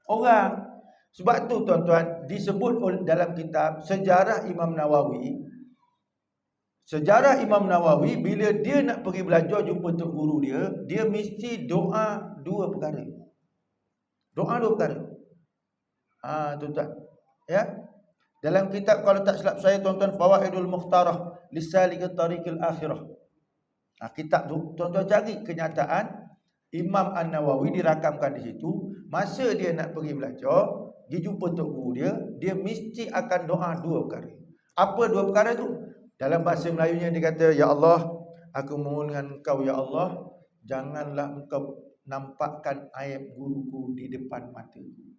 orang. Sebab tu tuan-tuan, disebut dalam kitab Sejarah Imam Nawawi. Sejarah Imam Nawawi, bila dia nak pergi belajar jumpa tok guru dia, dia mesti doa dua perkara. Doa dua perkara. Tuan-tuan. Ya. Dalam kitab, kalau tak silap saya tuan-tuan, Fawaidul Mukhtarah Lisalik Tariqil Akhirah. Kitab tu tuan-tuan cari kenyataan Imam An-Nawawi dirakamkan di situ. Masa dia nak pergi belajar, dia jumpa tok guru dia, dia mesti akan doa dua perkara. Apa dua perkara tu? Dalam bahasa Melayunya dia kata, ya Allah, aku mohon dengan engkau ya Allah, janganlah engkau nampakkan aib guruku di depan mataku.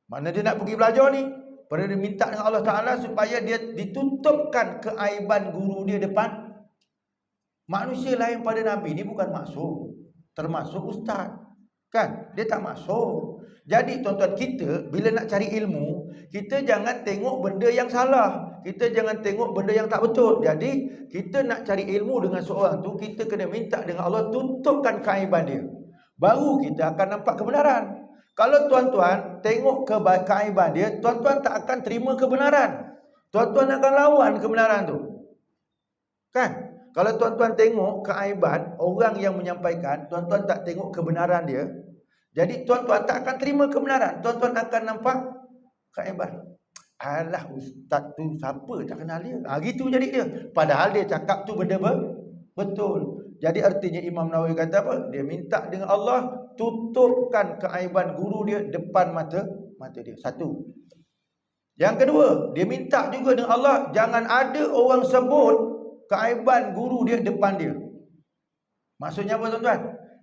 Mana dia nak pergi belajar ni, pada dia minta dengan Allah Ta'ala supaya dia ditutupkan keaiban guru dia depan manusia lain. Pada Nabi ni bukan masuk, termasuk ustaz, kan? Dia tak masuk. Jadi tuan-tuan, kita bila nak cari ilmu, kita jangan tengok benda yang salah, kita jangan tengok benda yang tak betul. Jadi kita nak cari ilmu dengan seorang tu, kita kena minta dengan Allah tutupkan keaiban dia, baru kita akan nampak kebenaran. Kalau tuan-tuan tengok keaiban dia, tuan-tuan tak akan terima kebenaran. Tuan-tuan akan lawan kebenaran tu, kan? Kalau tuan-tuan tengok keaiban orang yang menyampaikan, tuan-tuan tak tengok kebenaran dia. Jadi tuan-tuan tak akan terima kebenaran. Tuan-tuan akan nampak keaiban. Alah ustaz tu siapa tak kenal dia. Gitu jadi dia. Padahal dia cakap tu benda betul. Jadi artinya Imam Nawawi kata apa? Dia minta dengan Allah tutupkan keaiban guru dia depan mata dia. Satu. Yang kedua, dia minta juga dengan Allah jangan ada orang sebut keaiban guru dia depan dia. Maksudnya apa tuan-tuan?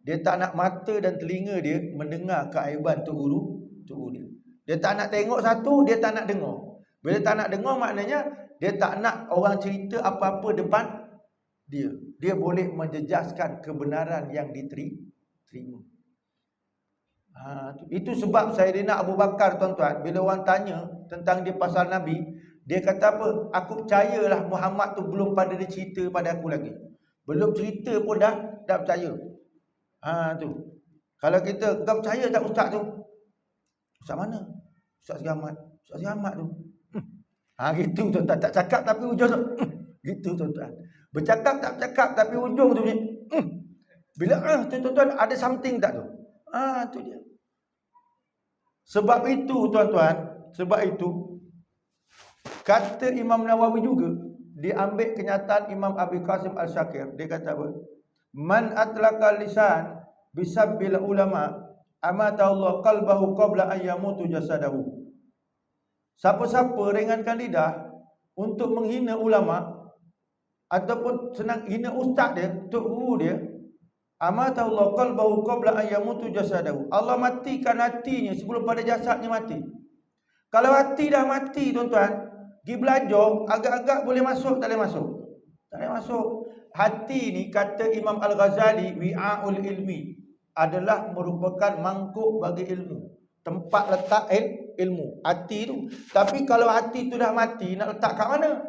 Dia tak nak mata dan telinga dia mendengar keaiban tu guru dia. Dia tak nak tengok satu, dia tak nak dengar. Bila tak nak dengar maknanya dia tak nak orang cerita apa-apa depan dia. Dia boleh menjejaskan kebenaran yang diterima. Itu sebab Sayyidina Abu Bakar tuan-tuan, bila orang tanya tentang dia pasal Nabi, dia kata apa? Aku percayalah Muhammad tu belum pada dia cerita pada aku lagi. Belum cerita pun dah percaya. Tu. Kalau kita, kau percaya tak ustaz tu? Ustaz mana? Ustaz Selamat. Ustaz Selamat tu. Gitu tuan-tuan. Tak cakap tapi ujung tu. Gitu tuan-tuan. Bercakap tak bercakap tapi ujung tu. Bila tu tuan-tuan ada something tak tu? Tu dia. Sebab itu tuan-tuan, sebab itu kata Imam Nawawi juga diambil kenyataan Imam Abi Qasim Al-Syakir. Dia kata apa? Man atlaqa lisan bisabbil ulama amata Allah qalbahu qabla an yamutu jasadahu. Siapa-siapa ringankan lidah untuk menghina ulama ataupun senang hina ustaz dia, tok guru dia, amata Allah qalbahu qabla an yamutu jasadahu. Allah matikan hatinya sebelum pada jasadnya mati. Kalau hati dah mati tuan-tuan, pergi belajar agak-agak boleh masuk tak boleh masuk? Tak boleh masuk. Hati ni kata Imam Al-Ghazali wi'aul ilmi, adalah merupakan mangkuk bagi ilmu, tempat letak ilmu. Hati tu. Tapi kalau hati tu dah mati, nak letak kat mana?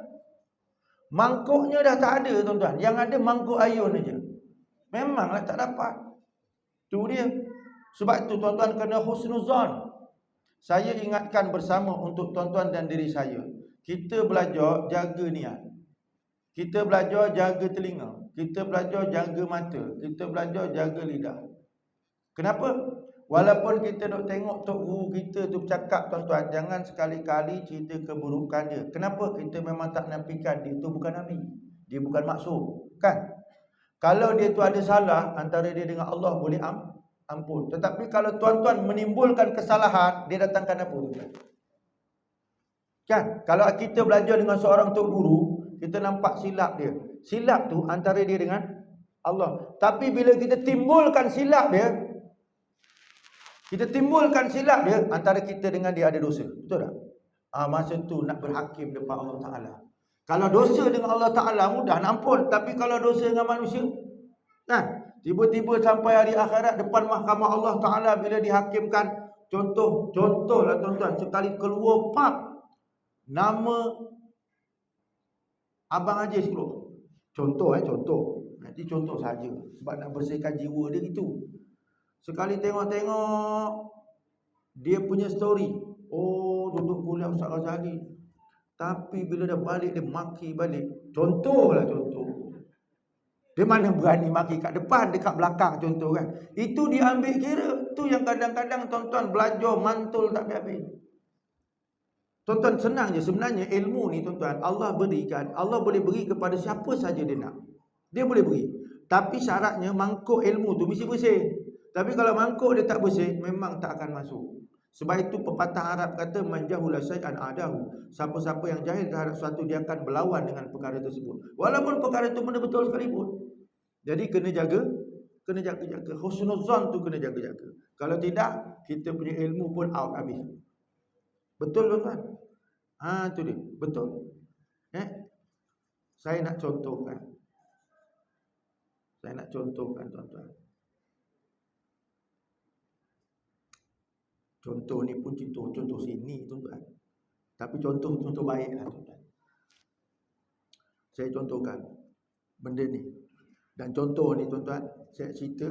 Mangkuknya dah tak ada tuan-tuan. Yang ada mangkuk ayun aja. Memanglah tak dapat. Tu dia. Sebab tu tuan-tuan kena husnuzan. Saya ingatkan bersama untuk tuan-tuan dan diri saya. Kita belajar jaga niat. Kita belajar jaga telinga. Kita belajar jaga mata. Kita belajar jaga lidah. Kenapa? Walaupun kita duk tengok tok guru kita tu bercakap tuan-tuan, jangan sekali-kali cerita keburukan dia. Kenapa? Kita memang tak nafikan dia tu bukan Nabi. Dia bukan maksum. Kan? Kalau dia tu ada salah antara dia dengan Allah boleh ampun. Tetapi kalau tuan-tuan menimbulkan kesalahan, dia datangkan apa? Kan? Kalau kita belajar dengan seorang tok guru, kita nampak silap dia. Silap tu antara dia dengan Allah. Tapi bila kita timbulkan silap dia, antara kita dengan dia ada dosa. Betul tak? Masa tu nak berhakim depan Allah Ta'ala. Kalau dosa dengan Allah Ta'ala mudah nak ampun. Tapi kalau dosa dengan manusia, kan? Tiba-tiba sampai hari akhirat depan mahkamah Allah Ta'ala bila dihakimkan. Contohlah tuan-tuan, sekali keluar pap nama Abang Haji keluar. Contoh. Nanti contoh saja. Sebab nak bersihkan jiwa dia gitu. Sekali tengok-tengok dia punya story. Duduk kuliah Ustaz Ghazali. Tapi bila dah balik dia maki balik. Contoh. Dia mana berani maki kat depan, dekat belakang contoh kan. Itu dia ambil kira. Tu yang kadang-kadang tuan-tuan belajar mantul tak habis. Tuan-tuan senang je sebenarnya ilmu ni tuan-tuan. Allah berikan. Allah boleh beri kepada siapa saja dia nak. Dia boleh beri. Tapi syaratnya mangkuk ilmu tu mesti bersih. Tapi kalau mangkuk dia tak bersih, memang tak akan masuk. Sebab itu pepatah Arab kata manjahula syai'an adahu. Siapa-siapa yang jahil terhadap sesuatu, dia akan berlawan dengan perkara tersebut. Walaupun perkara itu benda betul sekalipun. Jadi kena jaga. Husnuzan tu kena jaga-jaga. Kalau tidak, kita punya ilmu pun out habis. Betul tuan-tuan? Tu dia. Betul. Saya nak contohkan tuan-tuan. Contoh ni pun contoh sini tuan-tuan. Tapi contoh baiklah tuan-tuan. Saya contohkan benda ni. Dan contoh ni tuan-tuan, saya cerita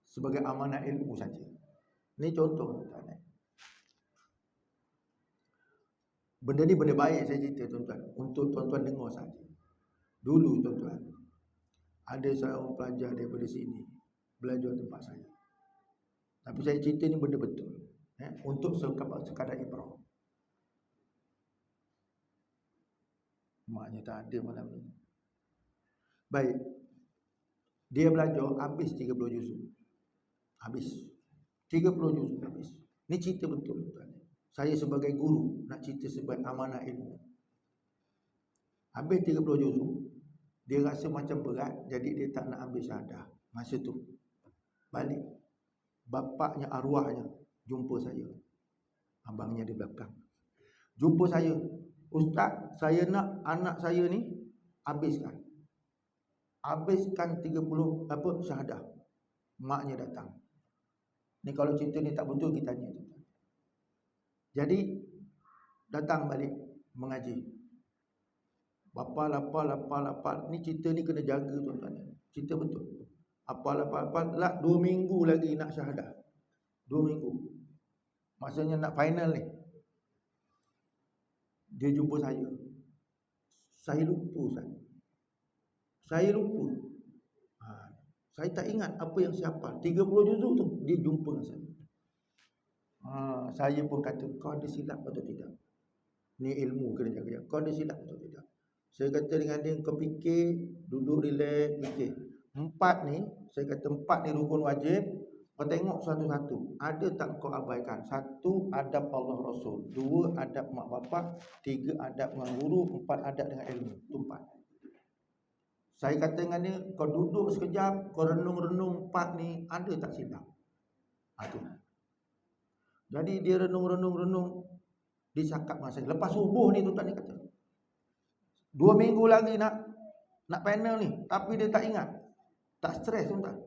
sebagai amanah ilmu saja. Ni contoh tuan-tuan. Benda ni benda baik saya cerita tuan-tuan. Untuk tuan-tuan dengar saja. Dulu tuan-tuan, ada seorang pelajar daripada sini belajar tempat saya. Tapi saya cerita ni benda betul. Untuk sekadar ibrah. Maknya tak ada malam ni. Baik. Dia belajar habis 30 juzuk. Habis. 30 juzuk habis. Ni cerita betul tuan. Saya sebagai guru nak cerita sebagai amanah ilmu. Habis 30 juzuk, dia rasa macam berat, jadi dia tak nak ambil syahadah. Masa tu balik, bapaknya arwahnya jumpa saya. Abangnya di belakang. Jumpa saya. Ustaz, saya nak anak saya ni habiskan 30 syahadah. Maknya datang. Ni kalau cerita ni tak betul kita tanya. Jadi datang balik mengaji. Bapa lapar. Ni cerita ni kena jaga tuan-tuan. Cerita betul. Apa lapar lah 2 minggu lagi nak syahadah. 2 minggu. Maksudnya nak final ni. Dia jumpa saya. Saya lupa. Saya lupa. Saya tak ingat apa yang saya hafal. 30 juzuk tu dia jumpa dengan saya. Saya pun kata, kau ada silap atau tidak? Ni ilmu kena jaga. Kau ada silap atau tidak? Saya kata dengan dia, kau fikir, duduk relax, fikir. 4 ni, saya kata 4 ni rukun wajib. Kau tengok satu-satu. Ada tak kau abaikan? 1, adab Allah Rasul. 2, adab mak bapak. 3, adab dengan guru. 4, adab dengan ilmu. Itu 4. Saya kata dengan dia, kau duduk sekejap, kau renung-renung 4 ni, ada tak silap? Itu. Jadi dia renung. Dia cakap dengan saya. Lepas subuh ni tuan-tuan ni kata. 2 minggu lagi nak panel ni. Tapi dia tak ingat. Tak stres tuan-tuan.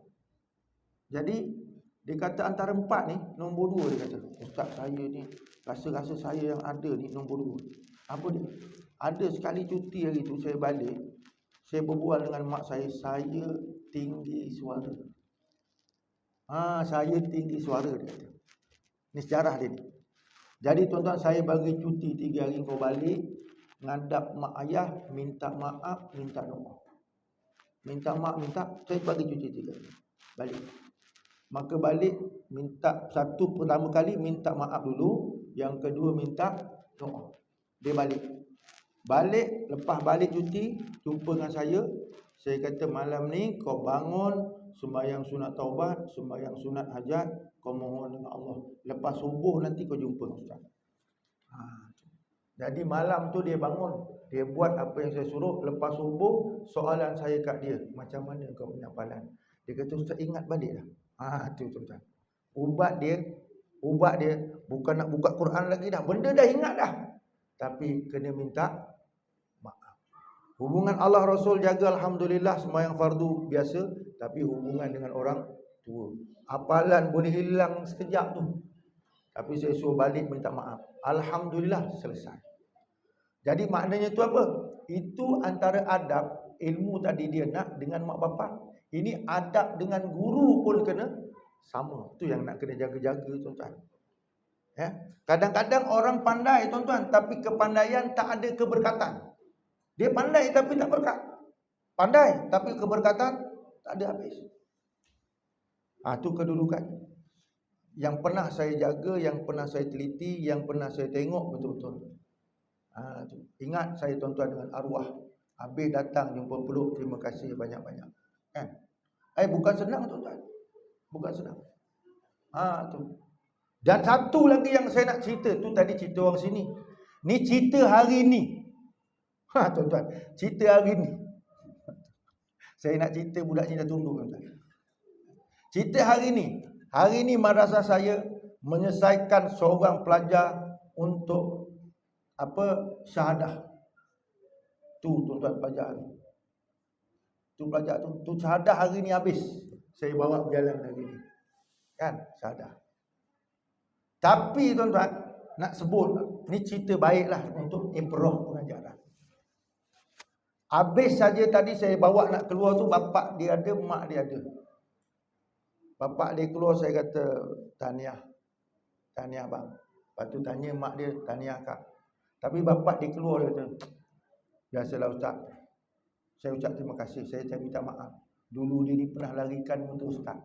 Jadi dia kata antara 4 ni, nombor 2 dia kata. Ustaz saya ni, rasa saya yang ada ni nombor 2. Apa dia? Ada sekali cuti hari tu saya balik. Saya berbual dengan mak saya tinggi suara. Saya tinggi suara dia kata. Ni sejarah dia ni. Jadi tuan-tuan saya bagi cuti 3 hari kau balik. Ngadap mak ayah, minta maaf, minta doa. Minta maaf, saya bagi cuti 3 hari. Balik. Maka balik, minta satu pertama kali minta maaf dulu. Yang kedua minta doa. Dia balik. Lepas balik cuti, jumpa dengan saya. Saya kata malam ni kau bangun, sembahyang sunat taubat, sembahyang sunat hajat, kau mohon dengan Allah. Lepas subuh nanti kau jumpa Ustaz. Jadi malam tu dia bangun, dia buat apa yang saya suruh. Lepas subuh, soalan saya kat dia, macam mana kau punya hafalan? Dia kata Ustaz ingat balik dah. Tu tuan-tuan. Ubat dia bukan nak buka Quran lagi dah. Benda dah ingat dah. Tapi kena minta maaf. Hubungan Allah Rasul jaga alhamdulillah, sembahyang fardu biasa, tapi hubungan dengan orang tua. Hafalan boleh hilang sekejap tu. Tapi saya suruh balik minta maaf. Alhamdulillah selesai. Jadi maknanya tu apa? Itu antara adab ilmu tadi dia nak dengan mak bapak. Ini adab dengan guru pun kena sama. Itu yang nak kena jaga-jaga tuan-tuan. Ya. Kadang-kadang orang pandai tuan-tuan, tapi kepandaian tak ada keberkatan. Dia pandai tapi tak berkat. Pandai tapi keberkatan tak ada habis. Itu kedudukan. Yang pernah saya jaga, yang pernah saya teliti, yang pernah saya tengok betul-betul. Ingat saya tuan-tuan dengan arwah. Habis datang jumpa peluk, terima kasih banyak-banyak. Kan? Bukan senang tuan-tuan. Bukan senang. Tu. Dan satu lagi yang saya nak cerita, tu tadi cerita orang sini. Ni cerita hari ni. Tuan-tuan, cerita hari ni. Saya nak cerita budak ni dah tunduk tuan-tuan. Cerita hari ni. Hari ni madrasah saya menyelesaikan seorang pelajar untuk syahadah. Tu tuan-tuan pelajar ni. Tu pelajar tu syahadah hari ni habis. Saya bawa berjalan hari ni. Kan? Syahadah. Tapi tuan-tuan, nak sebut ni cerita baiklah untuk ibrah pengajaran. Habis saja tadi saya bawa nak keluar tu, bapak dia ada, mak dia ada. Bapak dia keluar, saya kata tahniah. Tahniah bang. Lepas tu tanya mak dia, tahniah kak. Tapi bapak dia keluar, dia kata, biasalah ustaz, Saya ucap terima kasih. Saya minta maaf. Dulu dia ni pernah larikan untuk ustaz.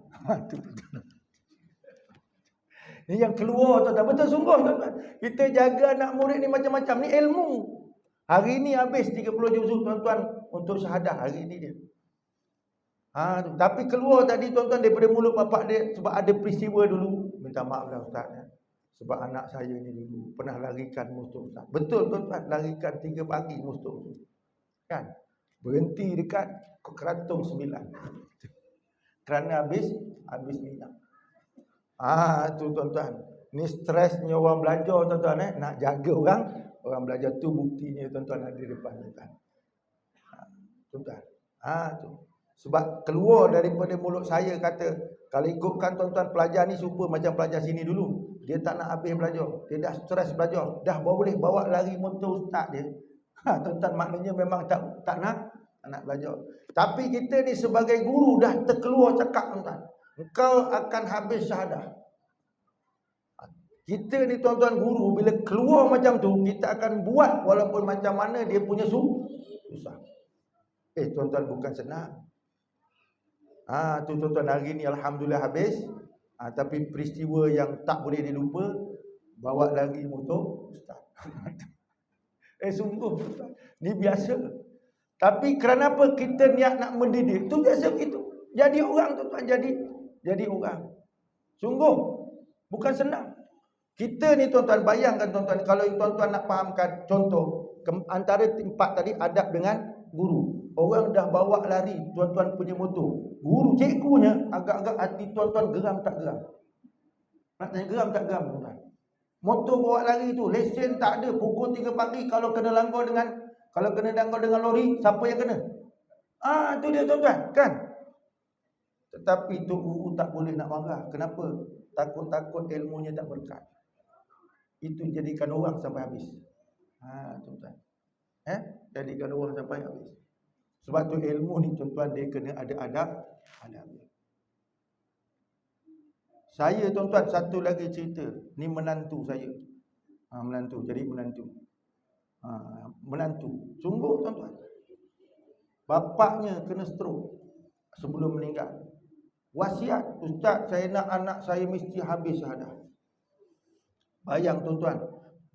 Ni yang keluar tuan-tuan. Betul sungguh tuan-tuan. Kita jaga anak murid ni macam-macam. Ni ilmu. Hari ni habis 30 juzuk tuan-tuan untuk syahadah. Hari ni dia. Tapi keluar tadi tuan-tuan daripada mulut bapak dia sebab ada peristiwa dulu. Minta maaf lah ustaz. Sebab anak saya ni dulu pernah larikan musuh ustaz. Betul tuan-tuan. Larikan 3 pagi musuh. Kan? Berhenti dekat Kerantung 9. Kerana habis minyak. Tu tuan-tuan. Ni stresnya orang belajar tuan-tuan. Nak jaga orang belajar tu buktinya tuan-tuan ada di depan tuan-tuan. Tuan-tuan. Tu. Sebab keluar daripada mulut saya kata, kalau ikutkan tuan-tuan pelajar ni super macam pelajar sini dulu. Dia tak nak habis belajar. Dia dah stres belajar. Dah boleh bawa lari motor ustaz dia. Tuan-tuan maknanya memang tak nak belajar. Tapi kita ni sebagai guru dah terkeluar cakap tuan-tuan. Engkau akan habis syahadah. Kita ni tuan-tuan guru bila keluar macam tu kita akan buat walaupun macam mana dia punya susah. Tuan-tuan bukan senang. Tu tuan-tuan hari ni alhamdulillah habis. Tapi peristiwa yang tak boleh dilupa bawa lagi motor ustaz. Sungguh tuan-tuan. Ni biasa. Tapi kerana apa kita niat nak mendidik? Tu biasa begitu. Jadi orang tuan-tuan, jadi orang. Sungguh bukan senang. Kita ni tuan-tuan bayangkan tuan-tuan kalau tuan-tuan nak fahamkan contoh antara tempat tadi adab dengan guru. Orang dah bawa lari tuan-tuan punya motor. Guru cikgunya agak-agak hati tuan-tuan geram tak geram? Nak tanya geram tak geram tuan-tuan? Motor bawa lari tu lesen tak ada, pukul 3 pagi kalau kena langgar dengan lori, siapa yang kena? Tu dia tuan-tuan, kan? Tetapi tu guru tak boleh nak marah. Kenapa? Takut-takut ilmunya tak berkat. Itu jadikan orang sampai habis. Tuan-tuan. Jadikan orang sampai habis. Sebab tu ilmu ni tuan-tuan dia kena ada adab. Saya tuan-tuan satu lagi cerita. Ni menantu saya. Menantu. Sungguh tuan-tuan. Bapaknya kena stroke sebelum meninggal. Wasiat, ustaz saya nak anak saya mesti habis syahadah. Bayang tuan-tuan,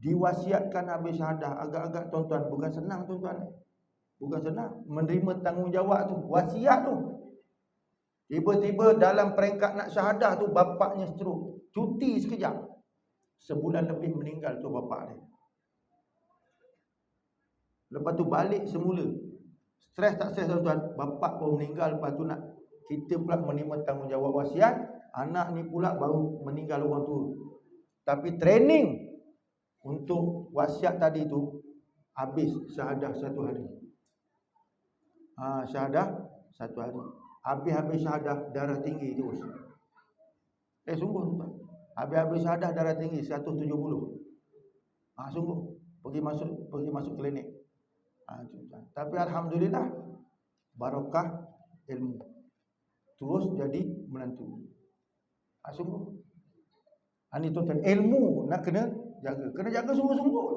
diwasiatkan habis syahadah. Agak-agak tuan-tuan bukan senang tuan-tuan. Bukan senang menerima tanggungjawab tu, wasiat tu. Tiba-tiba dalam peringkat nak syahadah tu bapaknya stroke. Cuti sekejap. Sebulan lebih meninggal tu bapak dia. Lepas tu balik semula. Stres tak stres tuan-tuan, bapak pun meninggal, lepas tu nak kita pula menerima tanggungjawab wasiat, anak ni pula baru meninggal orang tua. Tapi training untuk wasiat tadi tu habis syahadah 1 hari. Syahadah 1 hari. Habis syahadah darah tinggi terus. Sungguh tuan. Habis syahadah darah tinggi 170. Sungguh pergi masuk klinik. Tapi alhamdulillah barakah ilmu. Terus jadi menantu. Sungguh. Ini tuan-tuan, ilmu nak kena jaga. Kena jaga sungguh-sungguh.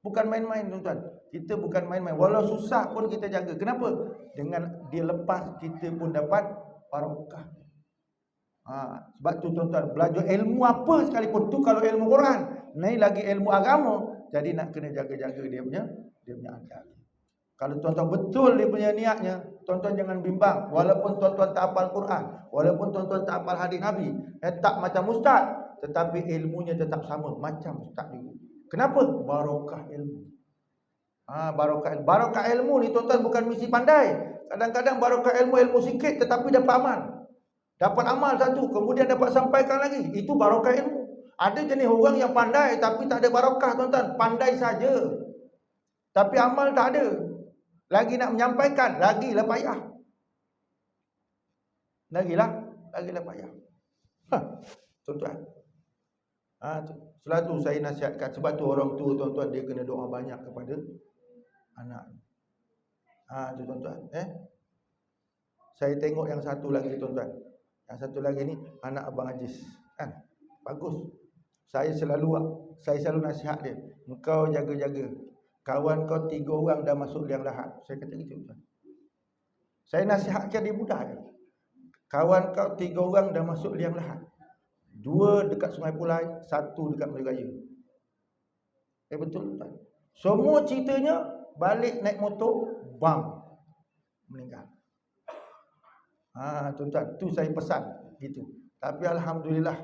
Bukan main-main tuan-tuan. Kita bukan main-main. Walau susah pun kita jaga. Kenapa? Dengan dia lepas kita pun dapat barakah. Sebab tu tuan-tuan, belajar ilmu apa sekalipun tu kalau ilmu Quran, ni lagi ilmu agama, jadi nak kena jaga-jaga dia punya adab. Kalau tuan-tuan betul dia punya niatnya, tuan-tuan jangan bimbang. Walaupun tuan-tuan tak hafal Quran, walaupun tuan-tuan tak hafal hadis Nabi, tak macam ustaz, tetapi ilmunya tetap sama macam ustaz juga. Kenapa? Barakah ilmu. Barakah ilmu ni tuan-tuan bukan mesti pandai. Kadang-kadang barakah ilmu sikit tetapi dapat amal. Dapat amal satu, kemudian dapat sampaikan lagi. Itu barakah ilmu. Ada jenis orang yang pandai tapi tak ada barakah tuan-tuan. Pandai saja. Tapi amal tak ada. Lagi nak menyampaikan, lagilah payah. Lagilah payah. Tuan-tuan. Selalu saya nasihatkan, sebab tu orang tua tuan-tuan dia kena doa banyak kepada anak. Tu tuan-tuan, Saya tengok yang satu lagi tuan-tuan. Yang satu lagi ni anak abang Aziz, kan? Bagus. Saya selalu nasihat dia, engkau jaga-jaga. Kawan kau 3 orang dah masuk liang lahat. Saya kata gitu tuan. Saya nasihatkan dia mudah je. Kawan kau 3 orang dah masuk liang lahat. 2 dekat Sungai Pulai, 1 dekat Melayu Raya. Betul tak? Semua ceritanya balik naik motor, bam, meninggal. Tuan-tuan, tu saya pesan gitu. Tapi alhamdulillah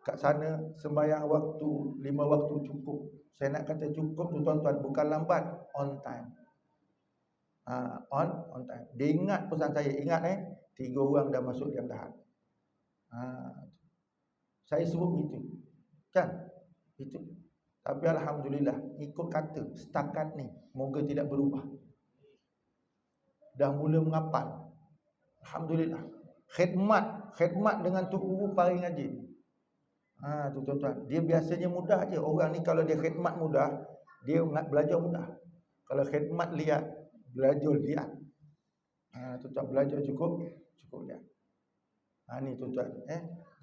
kat sana sembahyang waktu 5 waktu cukup. Saya nak kata cukup tu tuan-tuan, bukan lambat, on time. On time. Dia ingat pesan saya, ingat 3 orang dah masuk liang lahat. Saya sebut begitu. Kan? Itu. Tapi alhamdulillah ikut kata setakat ni moga tidak berubah. Dah mula menghafal. Alhamdulillah. Khidmat dengan Tok Guru paling rajin. Tu tuan-tuan. Dia biasanya mudah je. Orang ni kalau dia khidmat mudah, dia belajar mudah. Kalau khidmat lihat, belajar lihat. Tuan-tuan, belajar cukup lihat. Ni tuan-tuan.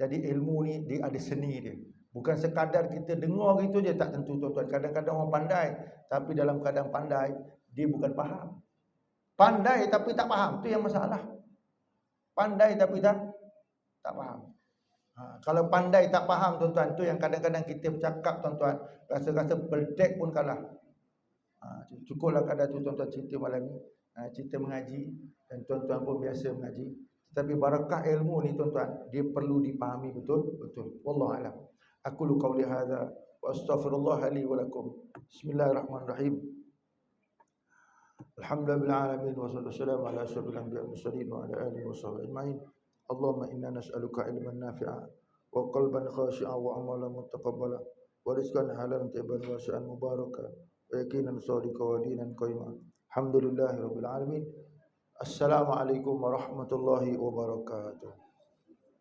Jadi ilmu ni dia ada seni dia. Bukan sekadar kita dengar gitu je, tak tentu tuan-tuan. Kadang-kadang orang pandai, tapi dalam keadaan pandai, dia bukan faham. Pandai tapi tak faham, tu yang masalah. Pandai tapi tak faham. Kalau pandai tak faham tuan-tuan, tu yang kadang-kadang kita bercakap tuan-tuan, rasa-rasa berdek pun kalah. Cukuplah kadar tu tuan-tuan cerita malam ni. Cerita mengaji dan tuan-tuan pun biasa mengaji. Tapi barakah ilmu ni tuan-tuan, dia perlu dipahami betul-betul. Wallahu a'lam. Aku lu qauli hadza wa astaghfirullah li wa lakum. Bismillahirrahmanirrahim. Alhamdulillah alamin wa sallallahu ala asyrafil anbiya'i wal mursalin wa ala alihi wa sahbihi ajma'in. Allahumma inna nas'aluka ilman nafi'a wa qalban khashi'a wa amalan mutaqabbala wa rizqan halalan tayyiban wasi'an mubaraka wa yaqinan shadiqan wa dinan qayyima. Alhamdulillahirabbil alamin. Assalamualaikum warahmatullahi wabarakatuh.